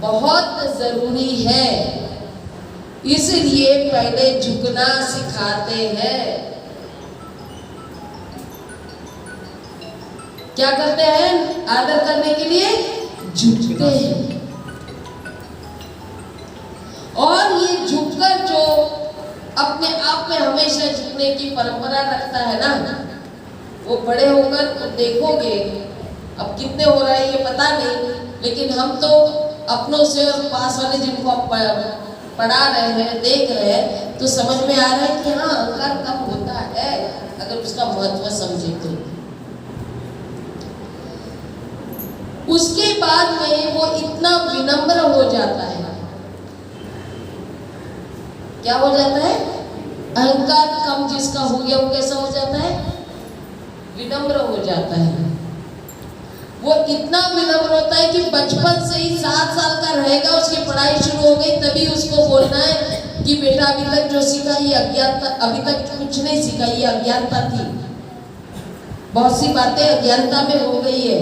S1: बहुत जरूरी है, इसलिए पहले झुकना सिखाते हैं। क्या करते हैं? आदर करने के लिए झुकते हैं। और ये झुककर जो अपने आप में हमेशा झुकने की परंपरा रखता है ना, वो बड़े होकर तो देखोगे, अब कितने हो रहा है ये पता नहीं, लेकिन हम तो अपनों से और पास वाले जिनको पढ़ा रहे हैं, देख रहे हैं, तो समझ में आ रहा है कि हाँ, अहंकार कम होता है अगर उसका महत्व समझे तो। उसके बाद में वो इतना विनम्र हो जाता है। क्या हो जाता है? अहंकार कम जिसका हो गया वो कैसा हो जाता है? विनम्र हो जाता है। वो इतना विनम्र होता है कि बचपन से ही 7 साल का रहेगा, उसकी पढ़ाई शुरू हो गई, तभी उसको बोलना है कि बेटा अभी तक जो सीखा ये अज्ञानता, अभी तक कुछ नहीं सीखा, ये अज्ञानता थी। बहुत सी बातें अज्ञानता में हो गई है,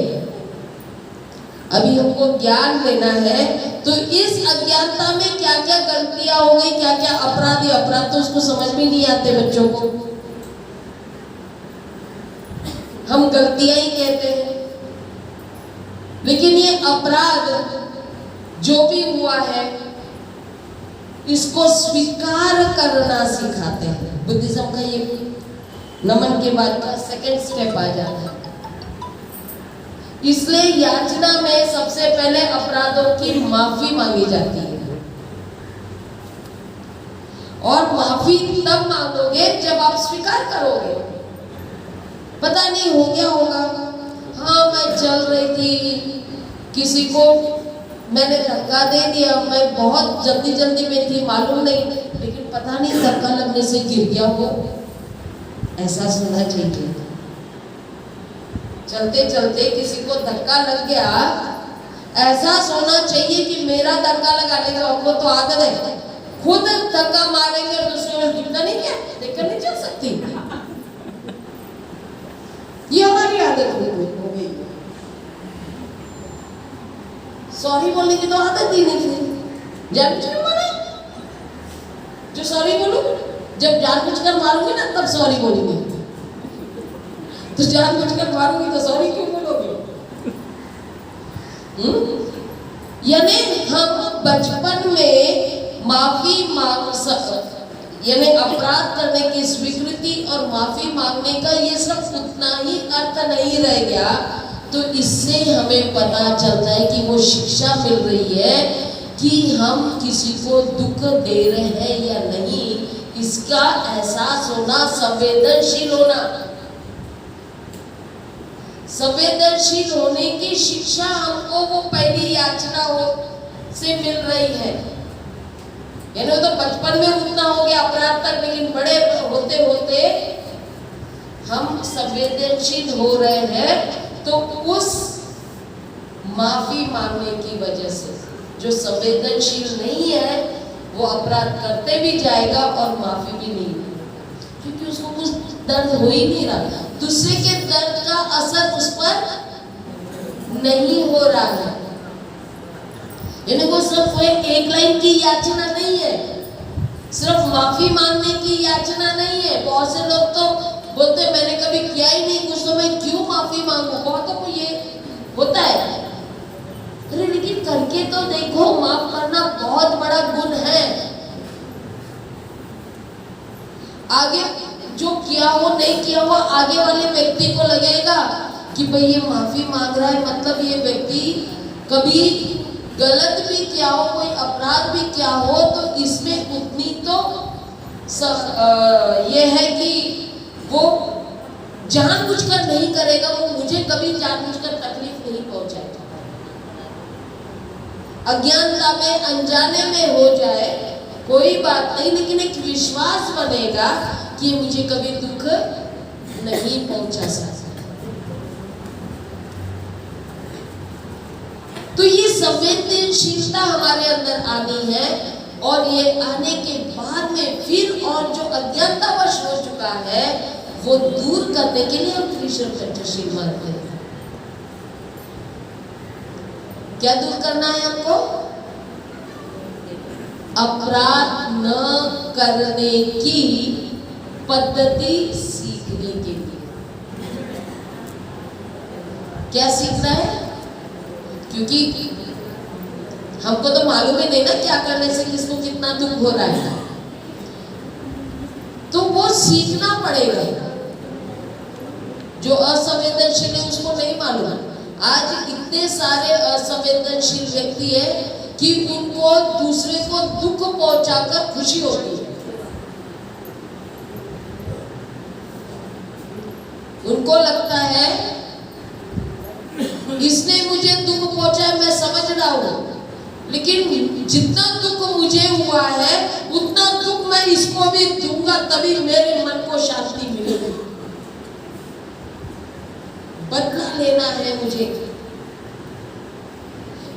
S1: अभी हमको ज्ञान लेना है। तो इस अज्ञानता में क्या क्या गलतियां हो गई, क्या क्या अपराध तो उसको समझ में नहीं आते बच्चों को। हम गलतियां ही कहते हैं, लेकिन ये अपराध जो भी हुआ है इसको स्वीकार करना सिखाते हैं। बुद्धिज्म का ये नमन के बाद का सेकंड स्टेप आ जाता है। इसलिए याचना में सबसे पहले अपराधों की माफी मांगी जाती है, और माफी तब मांगोगे जब आप स्वीकार करोगे। पता नहीं हो गया होगा, हाँ मैं चल रही थी, किसी को मैंने धक्का दे दिया, मैं बहुत जल्दी में थी, मालूम नहीं, लेकिन पता नहीं धक्का लगने से गिर गया हो, ऐसा सुनना चाहिए। चलते चलते किसी को धक्का लग गया, ऐसा सोना चाहिए कि मेरा धक्का लगाने का हमको तो आदत है, खुद धक्का मारेंगे और दूसरे में दिखता नहीं, क्या देखकर नहीं चल सकती, ये हमारी आदत हो गई। सॉरी बोलने की तो आदत ही नहीं थी, जानबूझकर मारे। जो सॉरी बोलूं, जब जानबूझकर मारूंगी ना तब सॉरी बोलूंगी, तो जानबूझकर मारूंगी तो सॉरी क्यों बोलोगे? यानी हम बचपन में माफी यानी अपराध करने की स्वीकृति और माफी मांगने का ये सब उतना ही अर्थ नहीं रह गया। तो इससे हमें पता चलता है कि वो शिक्षा मिल रही है कि हम किसी को दुख दे रहे हैं या नहीं, इसका एहसास होना, संवेदनशील होना। संवेदनशील होने की शिक्षा हमको वो पहली याचना से मिल रही है। यानी तो बचपन में उतना हो गया अपराध तक, लेकिन बड़े होते होते हम संवेदनशील हो रहे हैं। तो उस माफी मांगने की वजह से जो संवेदनशील नहीं है वो अपराध करते भी जाएगा और माफी भी नहीं, क्योंकि उसको कुछ दर्द हो ही नहीं रहा, दूसरे के दर्द का असर उस पर नहीं हो रहा है। यानी वो सिर्फ एक लाइन की याचना नहीं है, सिर्फ माफी मांगने की याचना नहीं है। बहुत से लोग तो बोलते मैंने कभी किया ही नहीं कुछ, तो मैं क्यों माफी मांगू। बहुतों को ये होता है, अरे लेकिन करके तो देखो, माफ करना बहुत बड़ा गुण है। आगे जो किया हो नहीं किया हो, आगे वाले व्यक्ति को लगेगा कि भाई ये माफी मांग रहा है, मतलब ये व्यक्ति कभी गलत भी किया हो, कोई अपराध भी किया हो, तो इसमें उतनी तो ये है कि वो जानबूझकर नहीं करेगा, वो मुझे कभी जानबूझकर तकलीफ नहीं पहुंचाएगा। अज्ञानता में, अनजाने में हो जाए कोई बात नहीं, लेकिन एक विश्वास बनेगा कि मुझे कभी दुख नहीं पहुंचा सकता। तो ये संवेदनशीलता हमारे अंदर आनी है, और ये आने के बाद में फिर और जो अज्ञानतावश हो चुका है वो दूर करने के लिए हम त्रिशूल पंचशील मानते हैं। क्या दूर करना है हमको? अपराध न करने की पद्धति सीखने के लिए। क्या सीखना है? क्योंकि हमको तो मालूम ही नहीं ना क्या करने से किसको कितना दुख हो रहा है, तो वो सीखना पड़ेगा। जो असंवेदनशील है उसको नहीं मालूम। आज इतने सारे असंवेदनशील व्यक्ति है कि उनको दूसरे को दुख पहुंचाकर खुशी होती है। उनको लगता है इसने मुझे दुख पहुंचाया, मैं समझ रहा हूं, लेकिन जितना दुख मुझे हुआ है उतना दुख मैं इसको भी दूंगा, तभी मेरे मन को शांति मिलेगी। बदला लेना है मुझे।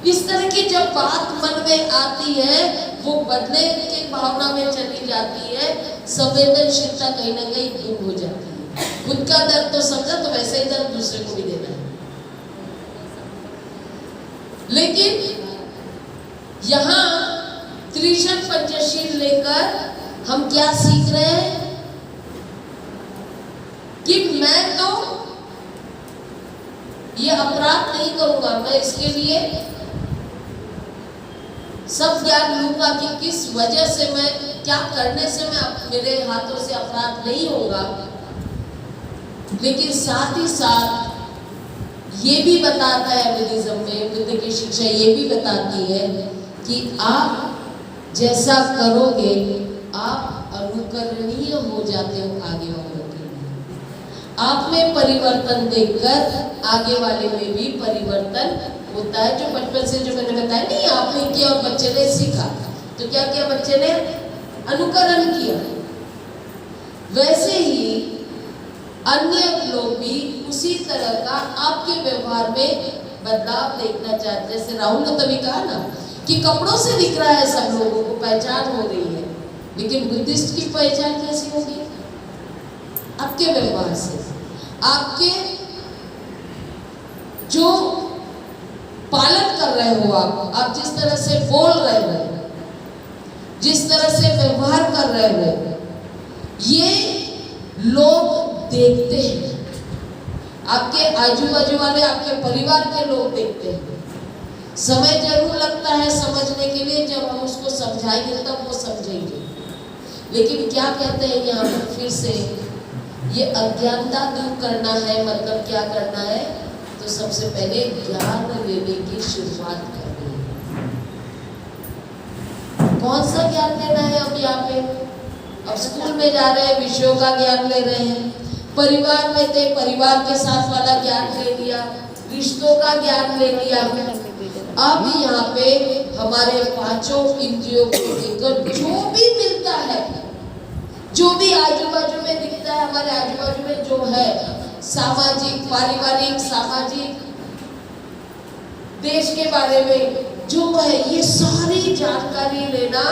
S1: इस तरह की जब बात मन में आती है वो बदले की भावना में चली जाती है, संवेदनशीलता कहीं ना कहीं गुम हो जाती है। खुद का दर्द तो समझा, तो वैसे ही दर्द दूसरे को भी देना है। लेकिन यहाँ त्रिशूल पंचशील लेकर हम क्या सीख रहे हैं कि मैं तो ये अपराध नहीं करूंगा, मैं इसके लिए सब ज्ञान लूंगा कि किस वजह से, मैं क्या करने से मैं मेरे हाथों से अपराध नहीं होगा। लेकिन साथ ही साथ ये भी बताता है बुद्धिज्म में, बुद्ध की शिक्षा ये भी बताती है कि आप जैसा करोगे आप अनुकरणीय हो जाते हो आगे वालों के लिए। आप में परिवर्तन देखकर आगे वाले में भी परिवर्तन होता है। जो बचपन से जो मैंने बताया नहीं, आपने किया और बच्चे ने सीखा, तो क्या किया बच्चे ने? अनुकरण किया। वैसे ही अन्य लोग भी उसी तरह का आपके व्यवहार में बदलाव देखना चाहते। जैसे राहुल ने तभी कहा ना कि कपड़ों से दिख रहा है सब लोगों को, पहचान हो रही है, लेकिन बुद्धिस्ट की पहचान कैसी होगी? आपके व्यवहार से, आपके जो पालन कर रहे हो, आप जिस तरह से बोल रहे हो, जिस तरह से व्यवहार कर रहे हो, ये लोग देखते हैं। आपके आजू बाजू वाले, आपके परिवार के लोग देखते हैं। समय जरूर लगता है समझने के लिए, जब हम उसको समझाएंगे तब वो समझेंगे। लेकिन क्या कहते हैं यहाँ पर फिर से, ये अज्ञानता दूर करना है, मतलब क्या करना है? तो सबसे पहले ज्ञान लेने की शुरुआत करनी है। कौन सा ज्ञान लेना है अब यहाँ पे? अब स्कूल में जा रहे हैं, विषयों का ज्ञान ले रहे हैं। परिवार में थे, परिवार के साथ वाला ज्ञान ले लिया, रिश्तों का ज्ञान ले लिया। अब यहाँ पे हमारे पांचों इंद्रियों को लेकर जो भी मिलता है, जो भी आजू बाजू में दिखता है, हमारे आजू बाजू में जो है, सामाजिक, पारिवारिक, सामाजिक, देश के बारे में जो है, ये सारी जानकारी लेना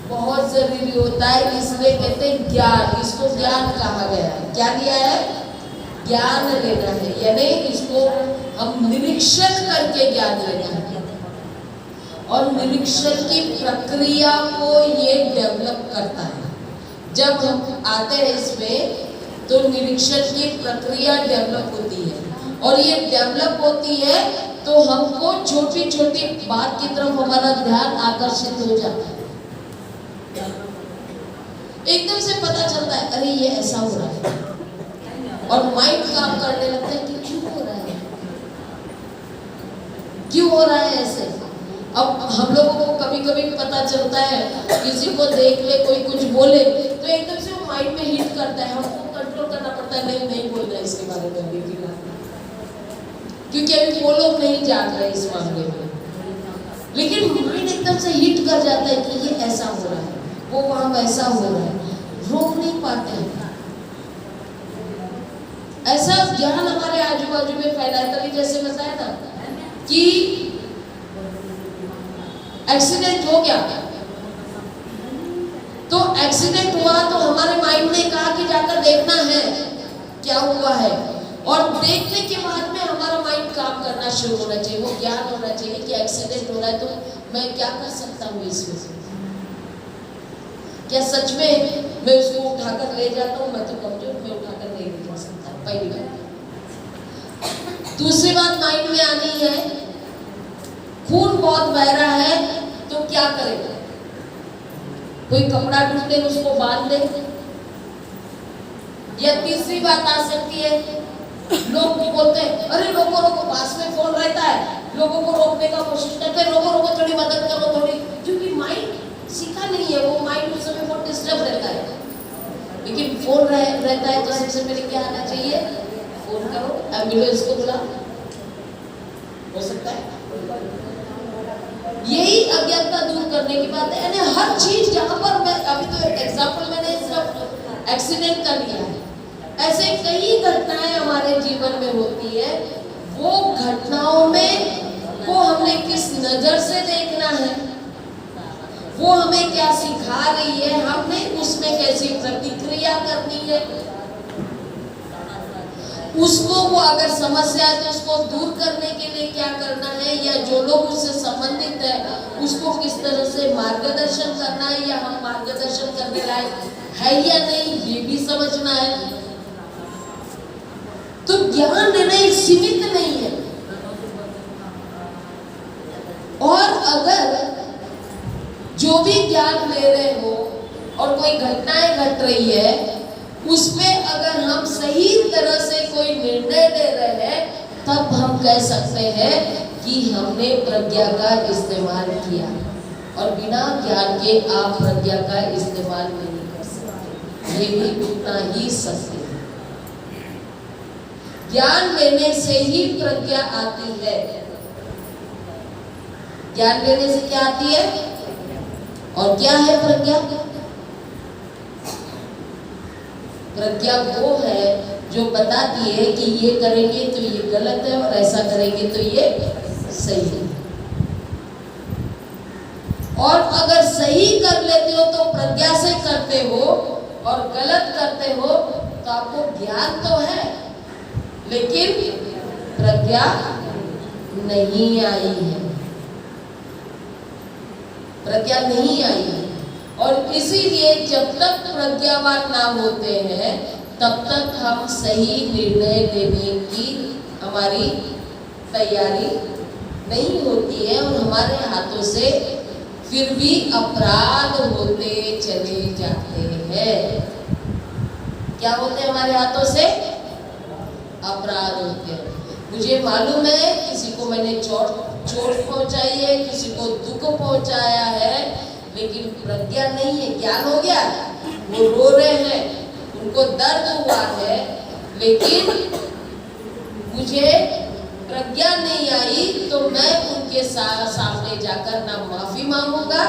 S1: बहुत जरूरी होता है। इसलिए कहते हैं ज्ञान, इसको ज्ञान कहा गया है। क्या लिया है? ज्ञान लेना है, यानी इसको हम निरीक्षण करके ज्ञान लेना है। और निरीक्षण की प्रक्रिया को ये डेवलप करता है। जब हम आते हैं इसमें तो निरीक्षण की प्रक्रिया डेवलप होती है, और ये डेवलप होती है तो हमको छोटी छोटी बात की तरफ हमारा ध्यान आकर्षित हो जाता है। एकदम से पता चलता है अरे ये ऐसा हो रहा है, और माइंड काम करने लगता है कि क्यों हो रहा है, क्यों हो रहा है ऐसे। अब हम लोगों को कभी कभी पता चलता है, किसी को देख ले कोई कुछ बोले तो एकदम से वो माइंड में हिट करता है, हमको कंट्रोल करना पड़ता है, नहीं नहीं बोलना है इसके बारे में अभी की बात, क्योंकि अभी वो लोग नहीं जान रहे इस मामले में। लेकिन माइंड एकदम से हिट कर जाता है कि ये ऐसा हो रहा है, वो वहां वैसा हो रहा है, रोक नहीं पाते हैं। ऐसा ज्ञान हमारे आजू बाजू में फैला है। तभी जैसे बताया ना कि एक्सीडेंट हो गया, तो एक्सीडेंट हुआ तो हमारे माइंड ने कहा कि जाकर देखना है क्या हुआ है, और देखने के बाद में हमारा माइंड काम करना शुरू होना चाहिए, वो ज्ञान होना चाहिए कि एक्सीडेंट हो रहा है तो मैं क्या कर सकता हूँ इसमें से। क्या सच में मैं उसको उठाकर ले जाता हूँ? मैं तो कमजोर, मैं उठाकर नहीं ले जा सकता, पहली बात। दूसरी बात माइंड में आनी है, खून बहुत बह रहा है तो क्या करेगा, कोई कपड़ा ढूंढे उसको बांध दे। या तीसरी बात आ सकती है, लोग बोलते हैं अरे रोको रोको, पास में फोन रहता है, लोगों को रोकने का कोशिश करते हैं, रोको रोको थोड़ी मदद करो थोड़ी, क्योंकि माइंड सीखा नहीं है, वो माइंड उस समय बहुत डिस्टर्ब रहता है। लेकिन फोन रहता है तो सबसे पहले क्या आना चाहिए, फोन करो, एम्बुलेंस को बुलाओ, हो सकता है। यही अज्ञानता दूर करने की बात है। यानी हर चीज जहां पर, मैं अभी तो एग्जांपल मैंने सिर्फ एक्सीडेंट का लिया है, ऐसे कई घटनाएं हमारे जीवन में होती है, वो घटनाओं में को हमने किस नजर से देखना है, वो हमें क्या सिखा रही है, हमने उसमें कैसी प्रतिक्रिया करनी है, उसको वो अगर समस्या है तो उसको दूर करने के लिए क्या करना है, या जो लोग उससे संबंधित है उसको किस तरह से मार्गदर्शन करना है, या हम मार्गदर्शन करने लायक है या नहीं, ये भी समझना है। तो ज्ञान निर्णय सीमित नहीं है, और अगर जो भी ज्ञान ले रहे हो और कोई घटनाएं घट रही है, उसमें अगर हम सही तरह से कोई निर्णय ले रहे हैं, तब हम कह सकते हैं कि हमने प्रज्ञा का इस्तेमाल किया, और बिना ज्ञान के आप प्रज्ञा का इस्तेमाल नहीं कर सकते, ये भी उतना ही सत्य है। ज्ञान लेने से ही प्रज्ञा आती है। ज्ञान लेने से क्या आती है, और क्या है प्रज्ञा? प्रज्ञा वो है जो बताती है कि ये करेंगे तो ये गलत है, और ऐसा करेंगे तो ये सही है। और अगर सही कर लेते हो तो प्रज्ञा से करते हो, और गलत करते हो तो आपको ज्ञान तो है लेकिन प्रज्ञा नहीं आई है, प्रज्ञा नहीं आई है। और इसीलिए जब तक प्रज्ञावान ना होते हैं तब तक हम सही निर्णय लेने की हमारी तैयारी नहीं होती है, और हमारे हाथों से फिर भी अपराध होते चले जाते हैं। क्या होते हैं हमारे हाथों से? अपराध होते हैं। मुझे मालूम है किसी को मैंने चोट पहुंचाई है, किसी को दुख पहुंचाया है, लेकिन प्रज्ञा नहीं है। ज्ञान हो गया, वो रो रहे हैं, उनको दर्द हुआ है, लेकिन मुझे प्रज्ञा नहीं आई, तो मैं उनके सामने जाकर ना माफी मांगूंगा,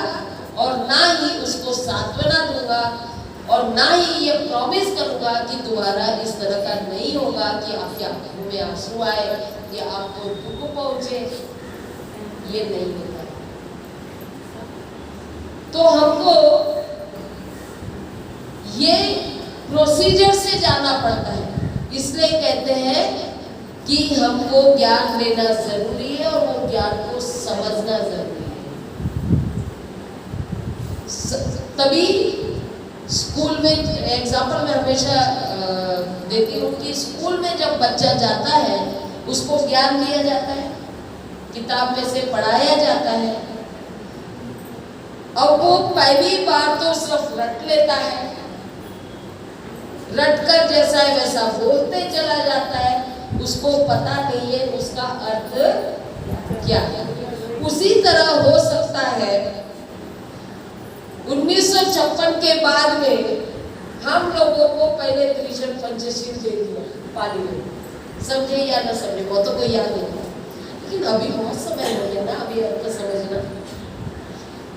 S1: और ना ही उसको सांत्वना दूंगा, और ना ही ये प्रॉमिस करूंगा कि दोबारा इस तरह का नहीं होगा, कि आपकी आंखों में आंसू आए या आपको दुख पहुंचे, ये नहीं होगा। तो हमको ये प्रोसीजर से जाना पड़ता है, इसलिए कहते हैं कि हमको ज्ञान लेना जरूरी है, और वो ज्ञान को समझना जरूरी है। तभी स्कूल में एग्जाम्पल मैं हमेशा देती हूँ कि स्कूल में जब बच्चा जाता है उसको ज्ञान दिया जाता है, किताब में से पढ़ाया जाता है, अब वो पहली बार तो सिर्फ रट लेता है, रटकर जैसा है वैसा बोलते चला जाता है, उसको पता नहीं है उसका अर्थ क्या है। उसी तरह हो सकता है 1956 के बाद में हम लोगों को पहले त्रिशण पंचशील दे दिया पाली में, समझे या ना समझे, बहुतों को याद नहीं, लेकिन अभी बहुत समय हो गया ना, अभी अर्थ समझना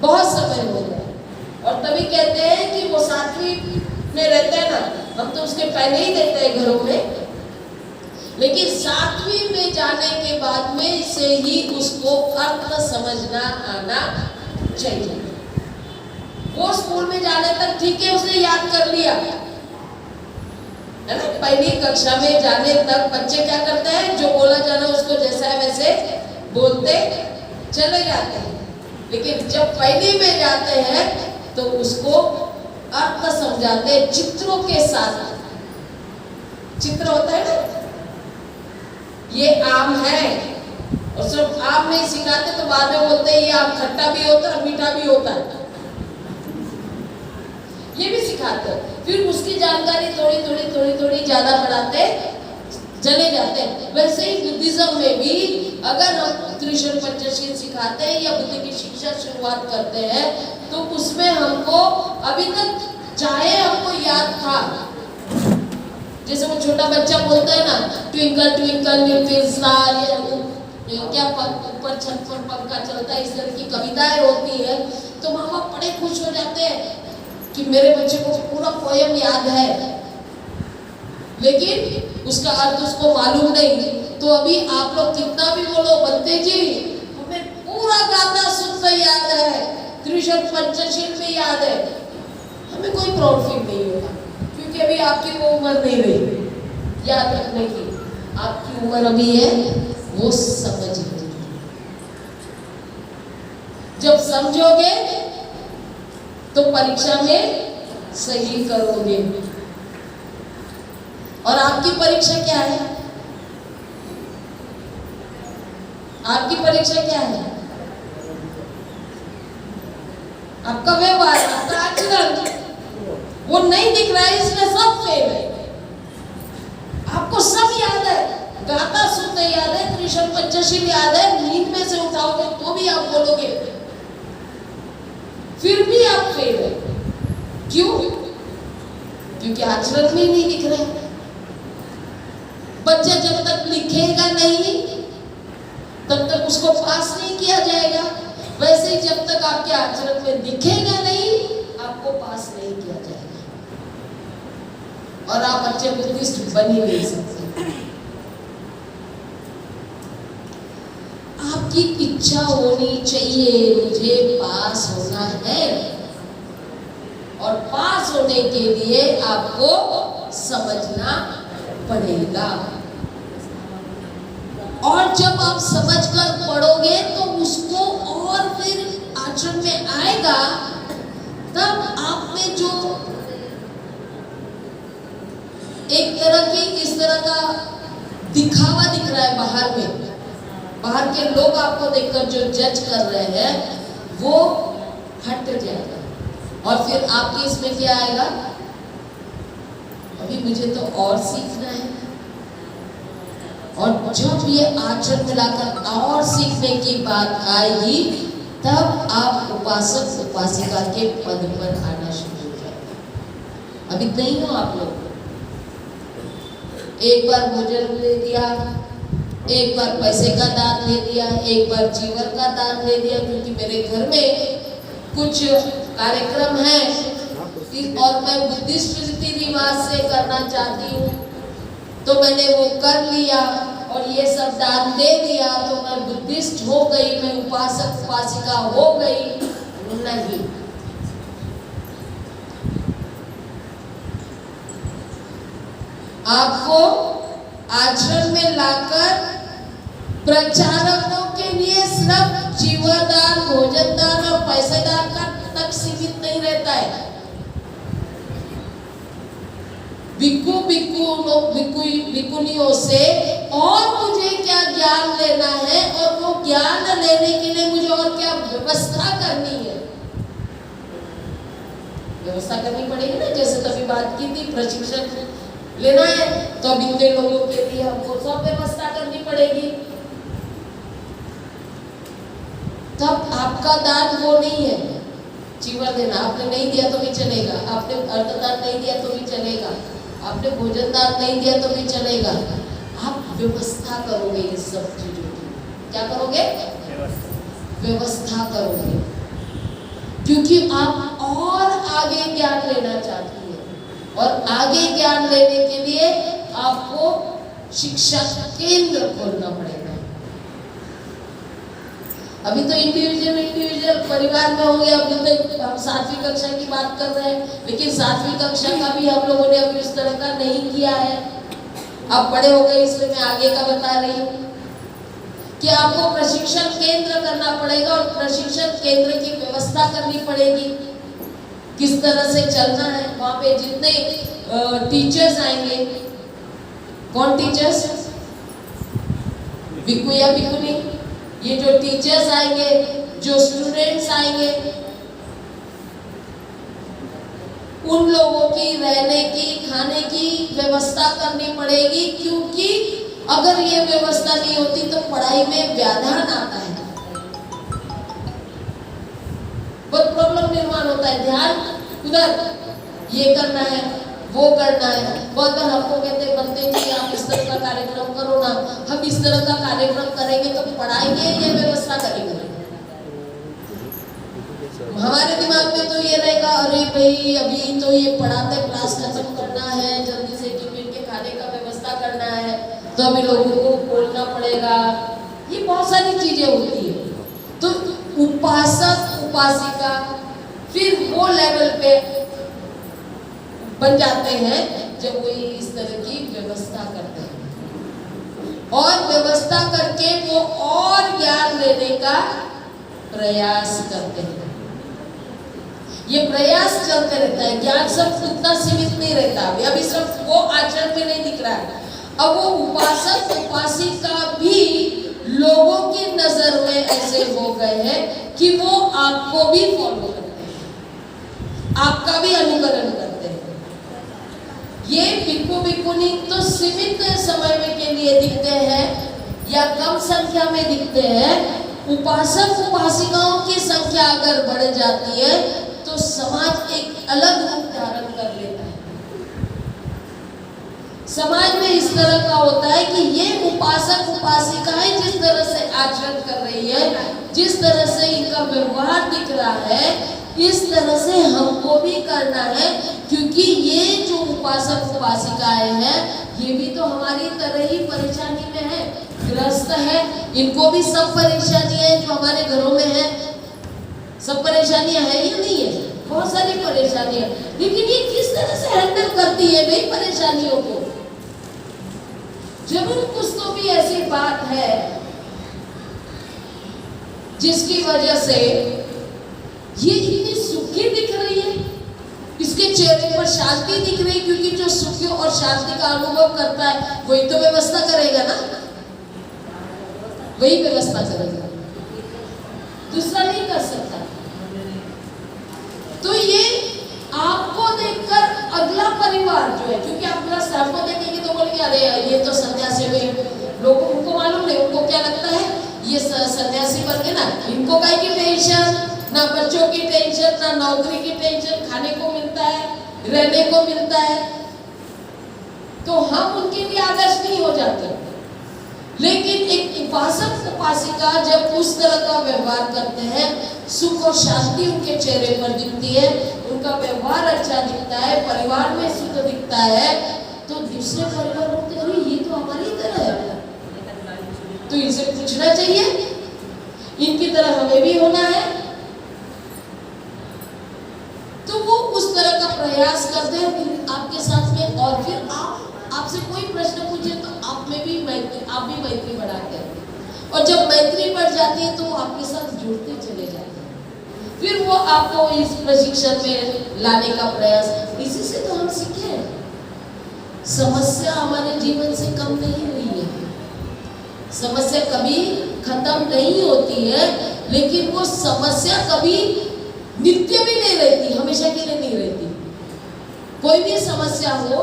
S1: बहुत समय हो गया। और तभी कहते हैं कि वो सातवीं में रहते हैं ना, हम तो उसके पहले ही देते हैं घरों में, लेकिन सातवीं में जाने के बाद में से ही उसको अर्थ समझना आना चाहिए। वो स्कूल में जाने तक ठीक है, उसने याद कर लिया है ना। पहली कक्षा में जाने तक बच्चे क्या करते हैं, जो बोला जाना उसको जैसा है वैसे बोलते चले जाते हैं, लेकिन जब पहली में जाते हैं तो उसको अर्थ समझाते चित्रों के साथ। चित्र होता है ना, ये आम है, और सिर्फ आम नहीं सिखाते तो बाद में बोलते हैं ये आम खट्टा भी होता है मीठा भी होता है, ये भी सिखाते हैं। फिर उसकी जानकारी थोड़ी थोड़ी थोड़ी थोड़ी ज्यादा बढ़ाते चले जाते हैं। वैसे ही बुद्धिज्म में भी अगर हम त्रिशण पंचशील सिखाते हैं या बुद्धि की शिक्षा शुरुआत करते हैं तो उसमें हमको अभी तक चाहे हमको याद था, जैसे वो छोटा बच्चा बोलता है ना, ट्विंकल ट्विंकल लिटिल स्टार, क्या ऊपर छत पर पंखा चलता है, इस तरह की कविताएं होती है, तो माँ बाप बड़े खुश हो जाते हैं कि मेरे बच्चे को पूरा पोयम याद है, लेकिन उसका अर्थ उसको मालूम नहीं। तो अभी आप लोग कितना भी बोलो बंते जी हमें पूरा गाथा शुद्ध याद है, त्रिशण पंचशील में याद है, हमें कोई प्राउड फील नहीं होगा, क्योंकि अभी आपकी वो उम्र नहीं रही याद रखने की, आपकी उम्र अभी है वो समझने की। जब समझोगे तो परीक्षा में सही करोगे। और आपकी परीक्षा क्या है? आपकी परीक्षा क्या है? आपका व्यवहार, आपका आचरण, वो नहीं दिख रहा है इसलिए सब फेल है। आपको सब याद है, गाथा शुद्ध याद है, त्रिशण पंचशील याद है, नींद में से उठाओगे तो भी आप बोलोगे, फिर भी आप फेल है। क्यों? क्योंकि आचरण में नहीं दिख रहे। बच्चा जब तक लिखेगा नहीं तब तक उसको पास नहीं किया जाएगा, वैसे ही जब तक आपके आचरण में दिखेगा नहीं आपको पास नहीं किया जाएगा, और आप अच्छे बुद्धिस्ट बन ही नहीं सकते। आपकी इच्छा होनी चाहिए मुझे पास होना है, और पास होने के लिए आपको समझना पड़ेगा। और जब आप समझकर पढ़ोगे तो उसको और फिर आचरण में आएगा, तब आप में जो एक तरह की इस तरह का दिखावा दिख रहा है बाहर में, बाहर के लोग आपको देखकर जो जज कर रहे हैं वो हट जाएगा, और फिर आपके इसमें क्या आएगा, अभी मुझे तो और सीखना है। और जब ये आचरण मिलाकर और सीखने की बात आएगी तब आप उपासक उपासिका के पद पर आना शुरू हो जाएगा। अभी नहीं हो आप लोग, एक बार भोजन ले दिया, एक बार पैसे का दान ले दिया, एक बार जीवन का दान ले दिया, क्योंकि मेरे घर में कुछ कार्यक्रम है और मैं बुद्धिस्ट रीति रिवाज से करना चाहती हूँ, तो मैंने वो कर लिया और ये सब दान दे दिया तो मैं बुद्धिस्ट हो गई, मैं उपासक उपासिका हो गई। नहीं, आपको आचरण में लाकर प्रचारकों के लिए सिर्फ जीवन दान, भोजन दान और पैसे दान का तक सीमित नहीं रहता है। भिक्खु भिक्खुनियों से और मुझे क्या ज्ञान लेना है, और वो ज्ञान लेने के लिए मुझे और क्या व्यवस्था करनी है। व्यवस्था करनी पड़ेगी ना। जैसे तभी बात की थी, प्रशिक्षण लेना है तो अब इतने लोगों के लिए हमको सब व्यवस्था करनी पड़ेगी। तब आपका दान वो नहीं है चीवर देना, आपने नहीं दिया तो भी चलेगा, आपने अर्धदान नहीं दिया तो भी चलेगा, आपने भोजन दान नहीं दिया तो भी चलेगा। आप व्यवस्था करोगे इस सब चीजों की। क्या करोगे? व्यवस्था करोगे, क्योंकि आप और आगे ज्ञान लेना चाहती है और आगे ज्ञान लेने के लिए आपको शिक्षा केंद्र खोलना पड़ेगा। अभी तो इंडिविजुअल परिवार में हो गया, अभी तो हम 7वीं कक्षा की बात कर रहे हैं, लेकिन 7वीं कक्षा का भी हम लोगों ने अभी इस तरह का नहीं किया है। आप बड़े हो गए इसलिए मैं आगे का बता रही हूँ कि आपको प्रशिक्षण केंद्र करना पड़ेगा और प्रशिक्षण केंद्र की व्यवस्था करनी पड़ेगी, किस तरह से चलना है। वहाँ पे जितने टीचर्स आएंगे, कौन टीचर्स? बिकू या बिकुनी, ये जो टीचर्स आएंगे, जो स्टूडेंट्स आएंगे, उन लोगों की रहने की, खाने की व्यवस्था करनी पड़ेगी, क्योंकि अगर ये व्यवस्था नहीं होती तो पढ़ाई में व्याधान आता है, बहुत प्रॉब्लम निर्माण होता है। ध्यान उधर ये करना है, वो करना है। बहुत बार हमको कहते बनते कि आप इस तरह का कार्यक्रम करो ना, हम इस तरह का कार्यक्रम करेंगे तो पढ़ाएंगे या व्यवस्था करेंगे? हमारे दिमाग में तो ये रहेगा, अरे भाई अभी तो ये पढ़ाते, क्लास खत्म करना है, जल्दी से टिफिन के खाने का व्यवस्था करना है, तो अभी लोगों को बोलना पड़ेगा। ये बहुत सारी चीजें होती है। तो उपासक उपासिका फिर वो लेवल पे बन जाते हैं जब वो इस तरह की व्यवस्था करते हैं और व्यवस्था करके वो और ज्ञान लेने का प्रयास करते हैं। ये प्रयास चलते रहता है। ज्ञान सब उतना सीमित नहीं रहता। अभी सिर्फ वो आचरण में नहीं दिख रहा है। अब वो उपासक उपासिका भी लोगों की नजर में ऐसे हो गए हैं कि वो आपको भी फॉलो करते हैं, आपका भी अनुकरण करते हैं। ये बिक्कू बिक्कुनी तो सीमित समय में के लिए दिखते हैं या कम संख्या में दिखते हैं। उपासक उपासिकाओं की संख्या अगर बढ़ जाती है तो समाज एक अलग रूप धारण कर लेता है। समाज में इस तरह का होता है कि ये उपासक उपासिकाएं जिस तरह से आचरण कर रही है, जिस तरह से इनका व्यवहार दिख रहा है, इस तरह से हमको भी करना है, क्योंकि ये जो उपासक उपासिकाएं हैं ये भी तो हमारी तरह ही परेशानी में है, ग्रस्त है। इनको भी सब परेशानियां हैं जो हमारे घरों में है। सब परेशानियां हैं या नहीं है? बहुत सारी परेशानियां, लेकिन ये किस तरह से हैंडल करती है भाई परेशानियों को? जरूर कुछ तो भी ऐसी बात है जिसकी वजह से ये इतनी सुखी दिख रही है, इसके चेहरे पर शांति दिख रही है, क्योंकि जो सुखी और शांति का अनुभव करता है वही तो व्यवस्था करेगा ना, वही व्यवस्था करेगा, दूसरा नहीं कर सकता। तो ये आपको देखकर अगला परिवार जो है, क्योंकि आप प्लस आपको देखेंगे तो बोलेंगे अरे ये तो सन्यासी में लोगों, उनको मालूम नहीं, उनको क्या लगता है ये सन्यासी बन गए ना, इनको काय की टेंशन, ना बच्चों की टेंशन, ना नौकरी की टेंशन, खाने को मिलता है, रहने को मिलता है, तो हम उनके लिए आदर्श नहीं हो जाते। लेकिन एक उपासक उपासिका जब उस तरह का व्यवहार करते हैं, सुख और शांति उनके चेहरे पर दिखती है, उनका व्यवहार अच्छा दिखता है, परिवार में सुख दिखता है, तो दूसरे परिवार बोलते हैं ये तो हमारी तरह है, तो इनसे पूछना चाहिए, इनकी तरह हमें भी होना है। तो वो उस तरह का प्रयास करते हैं आपके साथ में, और फिर आपसे कोई प्रश्न पूछे तो आप में भी आप भी मैत्री बढ़ाते हैं, और जब मैत्री बढ़ जाती है तो वो आपके साथ जुड़ते चले जाते हैं। फिर वो आपको इस प्रशिक्षण में लाने का प्रयास, इसी से तो हम सीखे हैं। समस्या हमारे जीवन से कम नहीं हुई है, समस्या कभी खत्म नहीं होती है, लेकिन वो समस्या कभी नित्य भी नहीं रहती, हमेशा के लिए नहीं रहती। कोई भी समस्या हो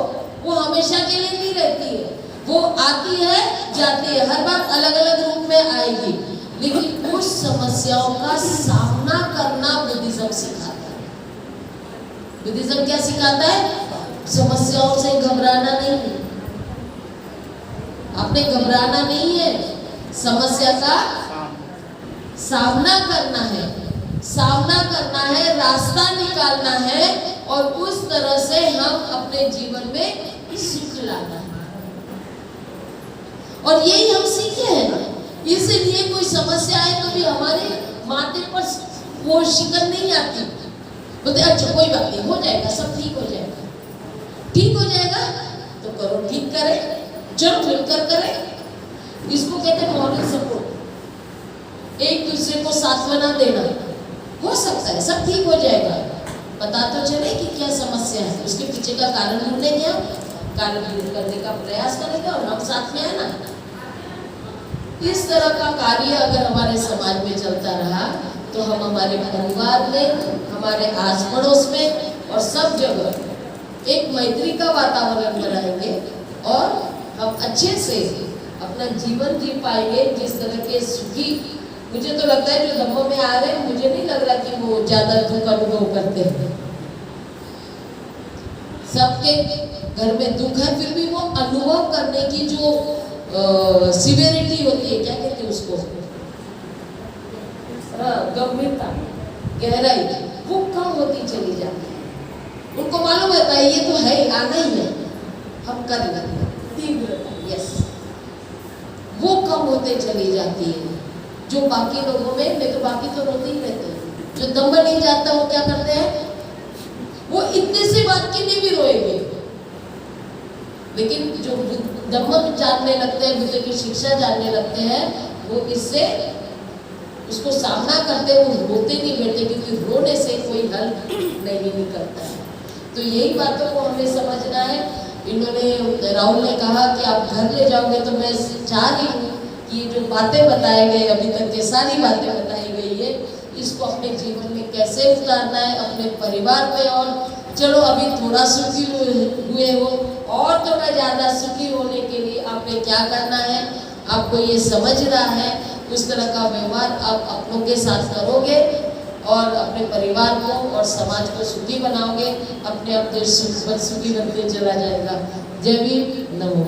S1: वो हमेशा के लिए नहीं रहती है, वो आती है जाती है, हर बार अलग अलग रूप में आएगी, लेकिन उस समस्याओं का सामना करना बुद्धिज्म सिखाता है। बुद्धिज्म क्या सिखाता है? समस्याओं से घबराना नहीं है, आपने घबराना नहीं है, समस्या का सामना करना है, सामना करना है, रास्ता निकालना है और उस तरह से हम अपने जीवन में सुख लाना है। और यही हम सीखे हैं, इसलिए कोई समस्या आए तो भी हमारे माथे पर वो शिकन नहीं आती, बोलते अच्छा कोई बात नहीं, हो जाएगा, सब ठीक हो जाएगा। ठीक हो जाएगा तो करो, ठीक करे, चलो मिलकर करें। इसको कहते हैं मॉरल सपोर्ट, एक दूसरे को सांत्वना देना। हो सकता है सब ठीक हो जाएगा, पता तो चले कि क्या समस्या है, उसके पीछे का कारण ढूंढेंगे, हम कारण दूर करने का प्रयास करेंगे और हम साथ में है ना। इस तरह का कार्य अगर हमारे समाज में चलता रहा तो हम हमारे परिवार में, हमारे आस पड़ोस में और सब जगह एक मैत्री का वातावरण बनाएंगे और हम अच्छे से अपना जीवन जी पाएंगे। जिस तरह के सुखी, मुझे तो लगता है जो धम्मों में आ रहे हैं, मुझे नहीं लग रहा कि वो ज्यादा दुख अनुभव करते हैं। सबके घर में दुख है, फिर भी वो अनुभव करने की जो सिवियरिटी होती है, क्या कहते हैं उसको, गंभीरता, गहराई, वो कम होती चली जाती है। उनको मालूम रहता है ये तो है, आना ही है, हम कर लेंगे, तीव्रता, यस, वो कम होते चली जाती है। जो बाकी लोगों में, नहीं तो बाकी तो रोते ही रहते हैं, जो दम नहीं जाता वो क्या करते हैं, वो इतने से बात के लिए भी रोएंगे, लेकिन जो धम्म जानने लगते हैं, बुद्ध की शिक्षा जानने लगते हैं, वो इससे उसको सामना करते, वो रोते नहीं बैठे, क्योंकि रोने से कोई हल नहीं निकलता है। तो यही बातों को हमें समझना है। इन्होंने, राहुल ने कहा कि आप घर ले जाओगे, तो मैं चाह रही हूँ कि जो बातें बताए गए अभी तक के, सारी बातें बताई गई है, इसको अपने जीवन में कैसे उतारना है, अपने परिवार पे, और चलो अभी थोड़ा सुखी हुए हो और थोड़ा ज़्यादा सुखी होने के लिए आपने क्या करना है, आपको ये समझ रहा है, उस तरह का व्यवहार आप अपनों के साथ करोगे और अपने परिवार को और समाज को सुखी बनाओगे, अपने आप देश सुखी बनते चला जाएगा। जय भीम, नमो।